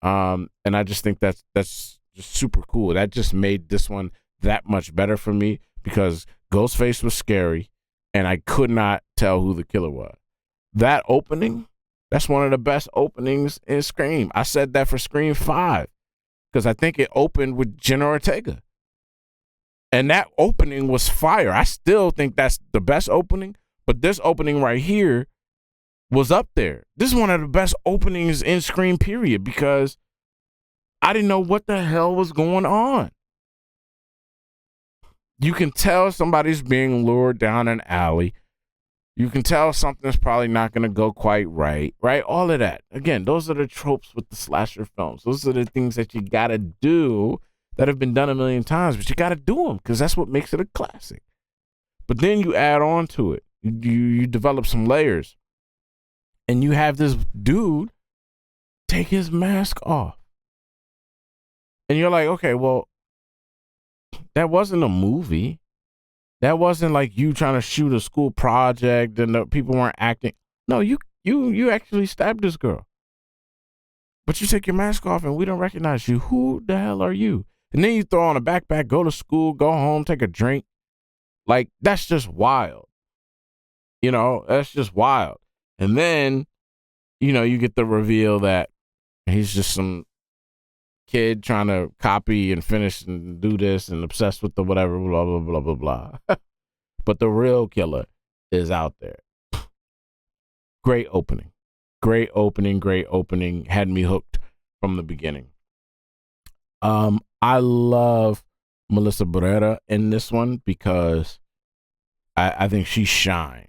And I just think that's just super cool. That just made this one that much better for me because Ghostface was scary and I could not tell who the killer was. That opening, that's one of the best openings in Scream. I said that for Scream 5 because I think it opened with Jenna Ortega. And that opening was fire. I still think that's the best opening, but this opening right here was up there. This is one of the best openings in Scream, period, because I didn't know what the hell was going on. You can tell somebody's being lured down an alley. You can tell something's probably not going to go quite right? All of that. Again, those are the tropes with the slasher films. Those are the things that you got to do that have been done a million times, but you got to do them because that's what makes it a classic. But then you add on to it. You develop some layers. And you have this dude take his mask off. And you're like, okay, well, that wasn't a movie. That wasn't like you trying to shoot a school project and the people weren't acting. No, you actually stabbed this girl. But you take your mask off and we don't recognize you. Who the hell are you? And then you throw on a backpack, go to school, go home, take a drink. Like, that's just wild. That's just wild. And then, you get the reveal that he's just some kid trying to copy and finish and do this and obsessed with the whatever, blah, blah, blah, blah, blah. But the real killer is out there. Great opening. Had me hooked from the beginning. I love Melissa Barrera in this one because I think she shined.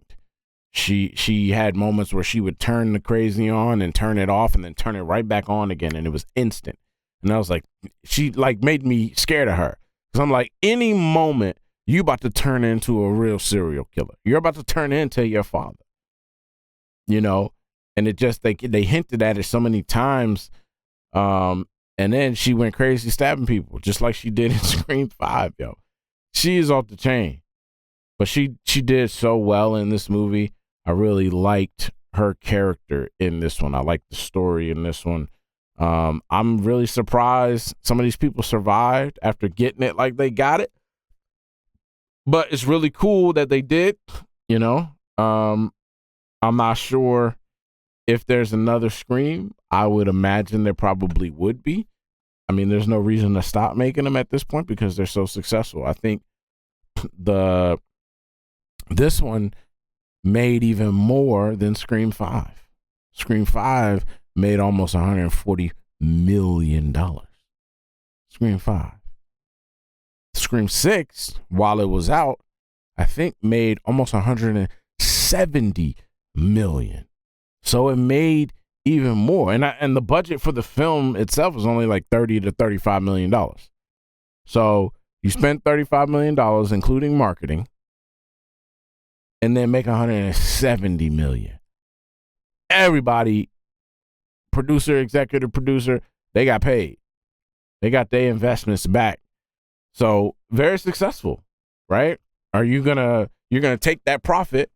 She had moments where she would turn the crazy on and turn it off and then turn it right back on again, and it was instant. And I was like, she made me scared of her. Because I'm like, any moment you about to turn into a real serial killer. You're about to turn into your father. And it just, they hinted at it so many times And then she went crazy stabbing people, just like she did in Scream 5, yo. She is off the chain. But she did so well in this movie. I really liked her character in this one. I liked the story in this one. I'm really surprised some of these people survived after getting it like they got it. But it's really cool that they did, you know. I'm not sure if there's another Scream. I would imagine there probably would be. I mean, there's no reason to stop making them at this point because they're so successful. I think this one made even more than Scream 5. Scream 5 made almost $140 million. Scream 5. Scream 6, while it was out, I think made almost $170 million. So it made even more. And the budget for the film itself was only like $30 to $35 million. So you spent $35 million, including marketing, and then make $170 million. Everybody, producer, executive producer, they got paid. They got their investments back. So very successful, right? You're gonna take that profit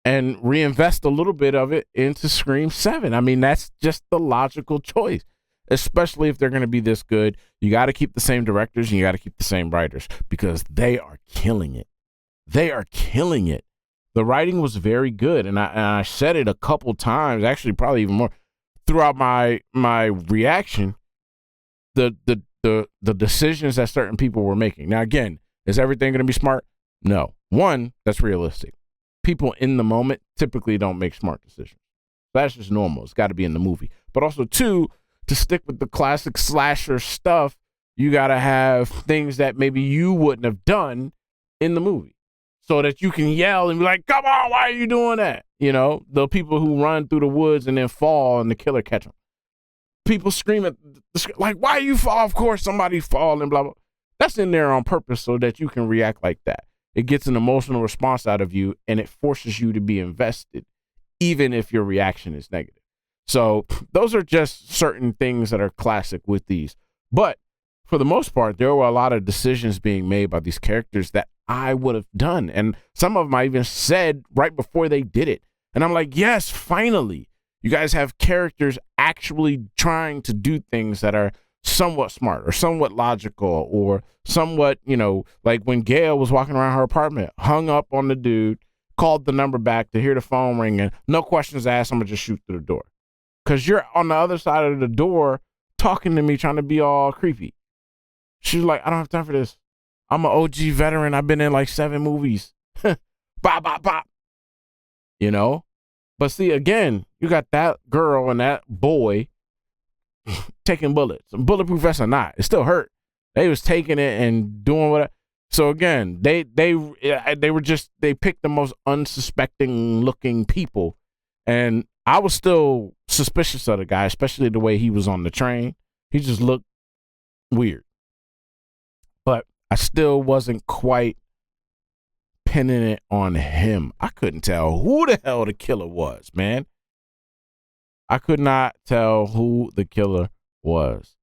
and reinvest a little bit of it into Scream 7. I mean, that's just the logical choice, especially if they're going to be this good. You got to keep the same directors and you got to keep the same writers because they are killing it. They are killing it. The writing was very good, and I said it a couple times, actually probably even more, throughout my reaction. The decisions that certain people were making. Now, again, is everything going to be smart? No. One, that's realistic. People in the moment typically don't make smart decisions. That's just normal. It's got to be in the movie. But also, two, to stick with the classic slasher stuff, you got to have things that maybe you wouldn't have done in the movie so that you can yell and be like, come on, why are you doing that? You know, the people who run through the woods and then fall and the killer catch them. People scream at, like, why you fall? Of course, somebody fall and blah, blah. That's in there on purpose so that you can react like that. It gets an emotional response out of you, and it forces you to be invested, even if your reaction is negative. So those are just certain things that are classic with these. But for the most part, there were a lot of decisions being made by these characters that I would have done. And some of them I even said right before they did it. And I'm like, yes, finally, you guys have characters actually trying to do things that are somewhat smart or somewhat logical or somewhat, you know, like when Gale was walking around her apartment, hung up on the dude, called the number back to hear the phone ring, and no questions asked, I'm going to just shoot through the door. Because you're on the other side of the door talking to me, trying to be all creepy. She was like, I don't have time for this. I'm an OG veteran. I've been in like 7 movies. Bop, bop, bop. You know? But see, again, you got that girl and that boy taking bullets. Bulletproof vests or not, it still hurt. They was taking it and doing what. So again, they picked the most unsuspecting looking people, and I was still suspicious of the guy, especially the way he was on the train. He just looked weird, but I still wasn't quite pinning it on him. I couldn't tell who the hell the killer was, man. I could not tell who the killer was.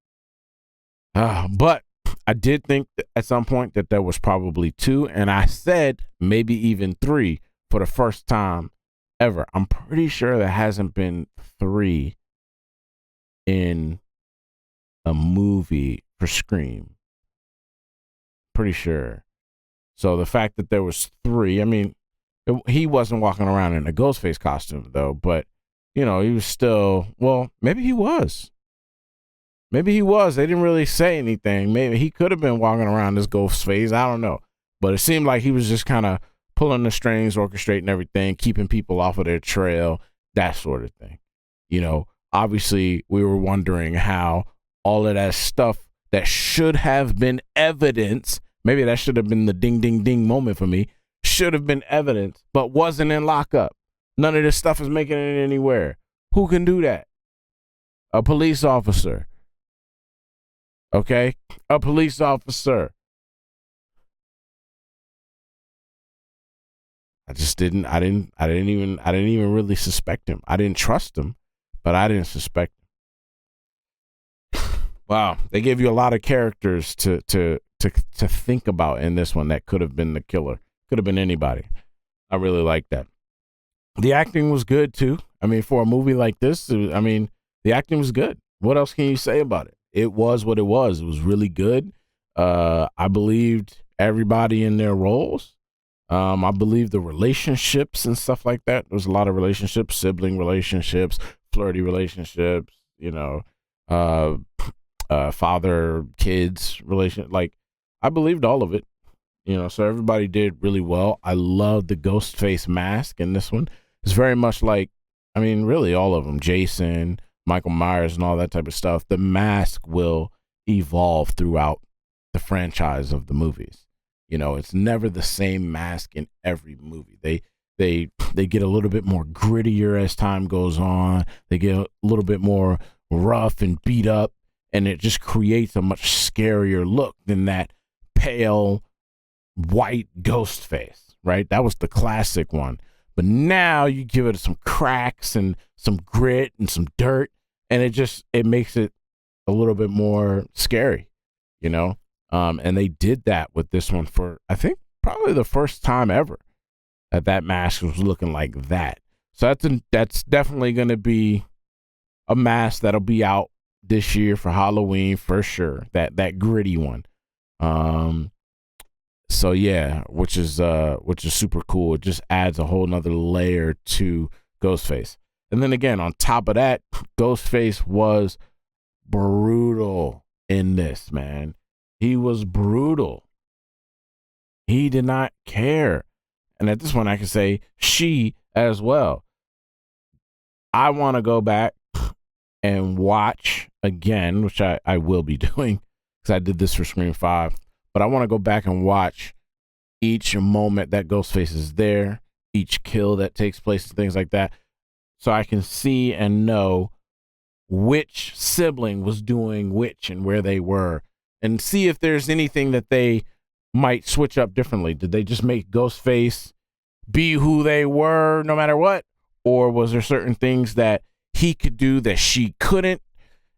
But I did think at some point that there was probably 2, and I said maybe even 3 for the first time ever. I'm pretty sure there hasn't been 3 in a movie for Scream. Pretty sure. So the fact that there was 3, I mean, he wasn't walking around in a Ghostface costume though, but you know, he was still, well, maybe he was. Maybe he was. They didn't really say anything. Maybe he could have been walking around as Ghostface. I don't know. But it seemed like he was just kind of pulling the strings, orchestrating everything, keeping people off of their trail, that sort of thing. You know, obviously we were wondering how all of that stuff that should have been evidence, maybe that should have been the ding, ding, ding moment for me, should have been evidence, but wasn't in lockup. None of this stuff is making it anywhere. Who can do that? A police officer. Okay? A police officer. I didn't even really suspect him. I didn't trust him, but I didn't suspect him. Wow, they gave you a lot of characters to think about in this one that could have been the killer. Could have been anybody. I really like that. The acting was good too. I mean, for a movie like this, the acting was good. What else can you say about it? It was what it was. It was really good. I believed everybody in their roles. I believe the relationships and stuff like that. There was a lot of relationships, sibling relationships, flirty relationships, father kids relation. Like, I believed all of it, so everybody did really well. I love the Ghostface mask in this one. It's very much like, really all of them, Jason, Michael Myers and all that type of stuff. The mask will evolve throughout the franchise of the movies. It's never the same mask in every movie. They get a little bit more grittier as time goes on. They get a little bit more rough and beat up, and it just creates a much scarier look than that pale white ghost face, right? That was the classic one. But now you give it some cracks and some grit and some dirt, and it makes it a little bit more scary, and they did that with this one for, I think, probably the first time ever that mask was looking like that. So that's definitely going to be a mask that'll be out this year for Halloween for sure. That gritty one. So yeah, which is super cool. It just adds a whole nother layer to Ghostface. And then again, on top of that, Ghostface was brutal in this, man. He was brutal. He did not care. And at this point, I can say she as well. I want to go back and watch again, which I will be doing because I did this for Scream 5. But I want to go back and watch each moment that Ghostface is there, each kill that takes place and things like that, so I can see and know which sibling was doing which and where they were, and see if there's anything that they might switch up differently. Did they just make Ghostface be who they were no matter what? Or was there certain things that he could do that she couldn't,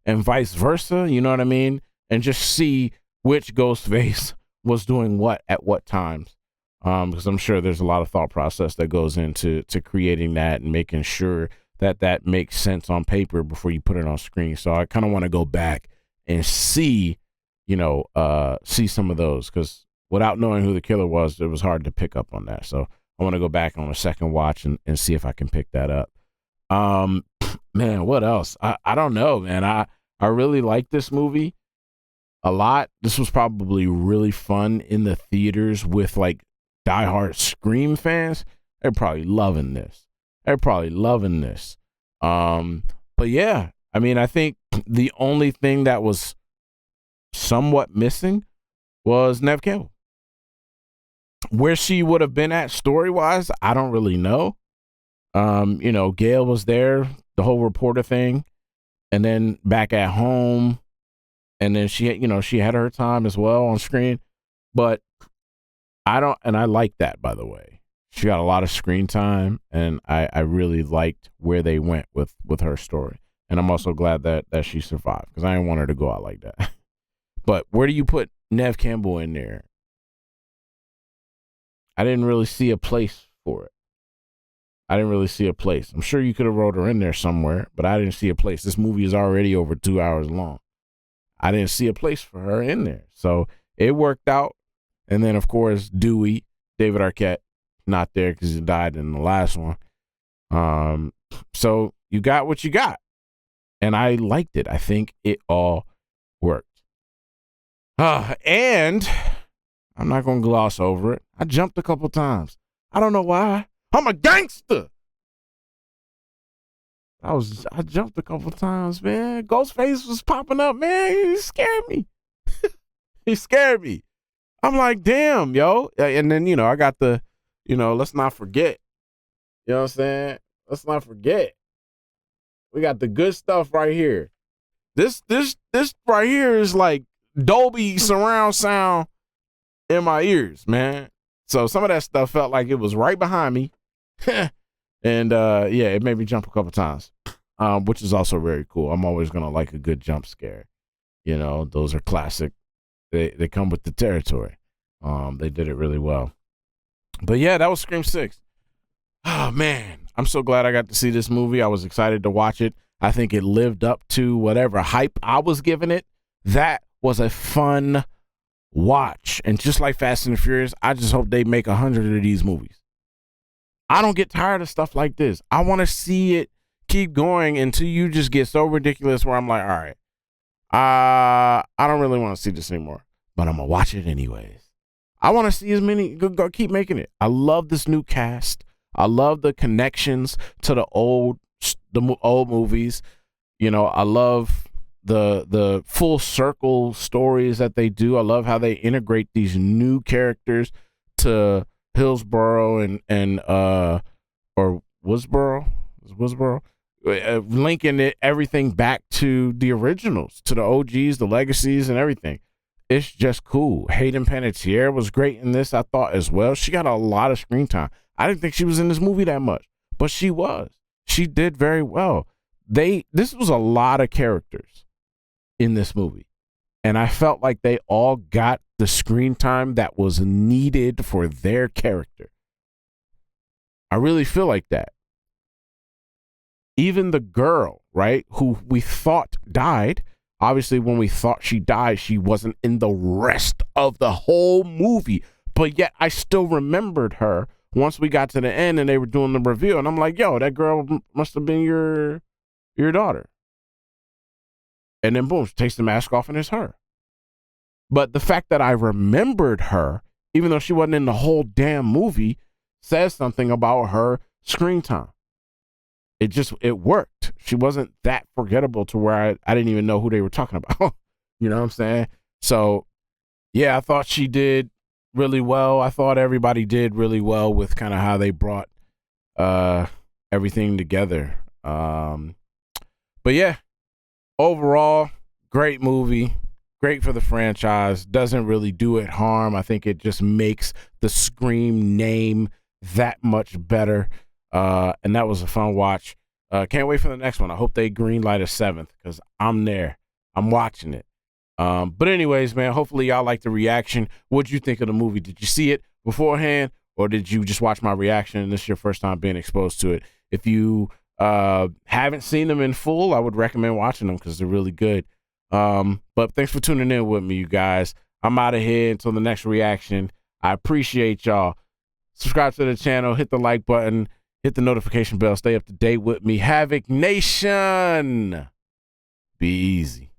and vice versa? You know what I mean? And just see which Ghostface was doing what at what times. Because I'm sure there's a lot of thought process that goes into creating that and making sure that makes sense on paper before you put it on screen. So I kind of want to go back and see some of those, because without knowing who the killer was, it was hard to pick up on that. So I want to go back on a second watch and see if I can pick that up. Man, what else? I don't know, man. I really like this movie a lot. This was probably really fun in the theaters with like diehard Scream fans. They're probably loving this. But yeah, I think the only thing that was somewhat missing was Neve Campbell. Where she would have been at story-wise, I don't really know. Gale was there, the whole reporter thing, and then back at home, and then she had her time as well on screen. But I like that, by the way. She got a lot of screen time, and I really liked where they went with her story. And I'm also glad that she survived, because I didn't want her to go out like that. But where do you put Neve Campbell in there? I didn't really see a place for it. I'm sure you could have wrote her in there somewhere, but I didn't see a place. This movie is already over 2 hours long. I didn't see a place for her in there. So it worked out. And then, of course, Dewey, David Arquette, not there because he died in the last one. So you got what you got. And I liked it. I think it all worked. And I'm not going to gloss over it. I jumped a couple times. I don't know why. I'm a gangster. I jumped a couple times, man. Ghostface was popping up, man. He scared me. He scared me. I'm like, damn, yo. And then, I got the, let's not forget. You know what I'm saying? Let's not forget. We got the good stuff right here. This right here is like Dolby surround sound in my ears, man. So some of that stuff felt like it was right behind me. And it made me jump a couple times, which is also very cool. I'm always going to like a good jump scare. You know, those are classic. They come with the territory. They did it really well. But yeah, that was Scream 6. Oh man, I'm so glad I got to see this movie. I was excited to watch it. I think it lived up to whatever hype I was giving it. That was a fun watch. And just like Fast and the Furious, I just hope they make 100 of these movies. I don't get tired of stuff like this. I want to see it keep going until you just get so ridiculous where I'm like, all right, I don't really want to see this anymore, but I'm going to watch it anyways. I want to see as many, go keep making it. I love this new cast. I love the connections to the old movies. You know, I love the full circle stories that they do. I love how they integrate these new characters to Hillsboro and or Woodsboro, linking everything back to the originals, to the OGs, the legacies, and everything. It's just cool. Hayden Panettiere was great in this, I thought, as well. She got a lot of screen time. I didn't think she was in this movie that much, but she was. She did very well. This was a lot of characters in this movie, and I felt like they all got the screen time that was needed for their character. I really feel like that. Even the girl, right, who we thought died, obviously when we thought she died, she wasn't in the rest of the whole movie, but yet I still remembered her once we got to the end and they were doing the reveal, and I'm like, yo, that girl must have been your daughter. And then boom, she takes the mask off and it's her. But the fact that I remembered her, even though she wasn't in the whole damn movie, says something about her screen time. It worked. She wasn't that forgettable to where I didn't even know who they were talking about. You know what I'm saying? So yeah, I thought she did really well. I thought everybody did really well with kind of how they brought everything together. But yeah, overall, great movie. Great for the franchise. Doesn't really do it harm. I think it just makes the Scream name that much better. And that was a fun watch. Can't wait for the next one. I hope they greenlight a 7th because I'm there. I'm watching it. But anyways, man, hopefully y'all like the reaction. What'd you think of the movie? Did you see it beforehand or did you just watch my reaction and this is your first time being exposed to it? If you haven't seen them in full, I would recommend watching them because they're really good. But thanks for tuning in with me, you guys. I'm out of here until the next reaction. I appreciate y'all. Subscribe to the channel, hit the like button, hit the notification bell, stay up to date with me. Havik Nation. Be easy.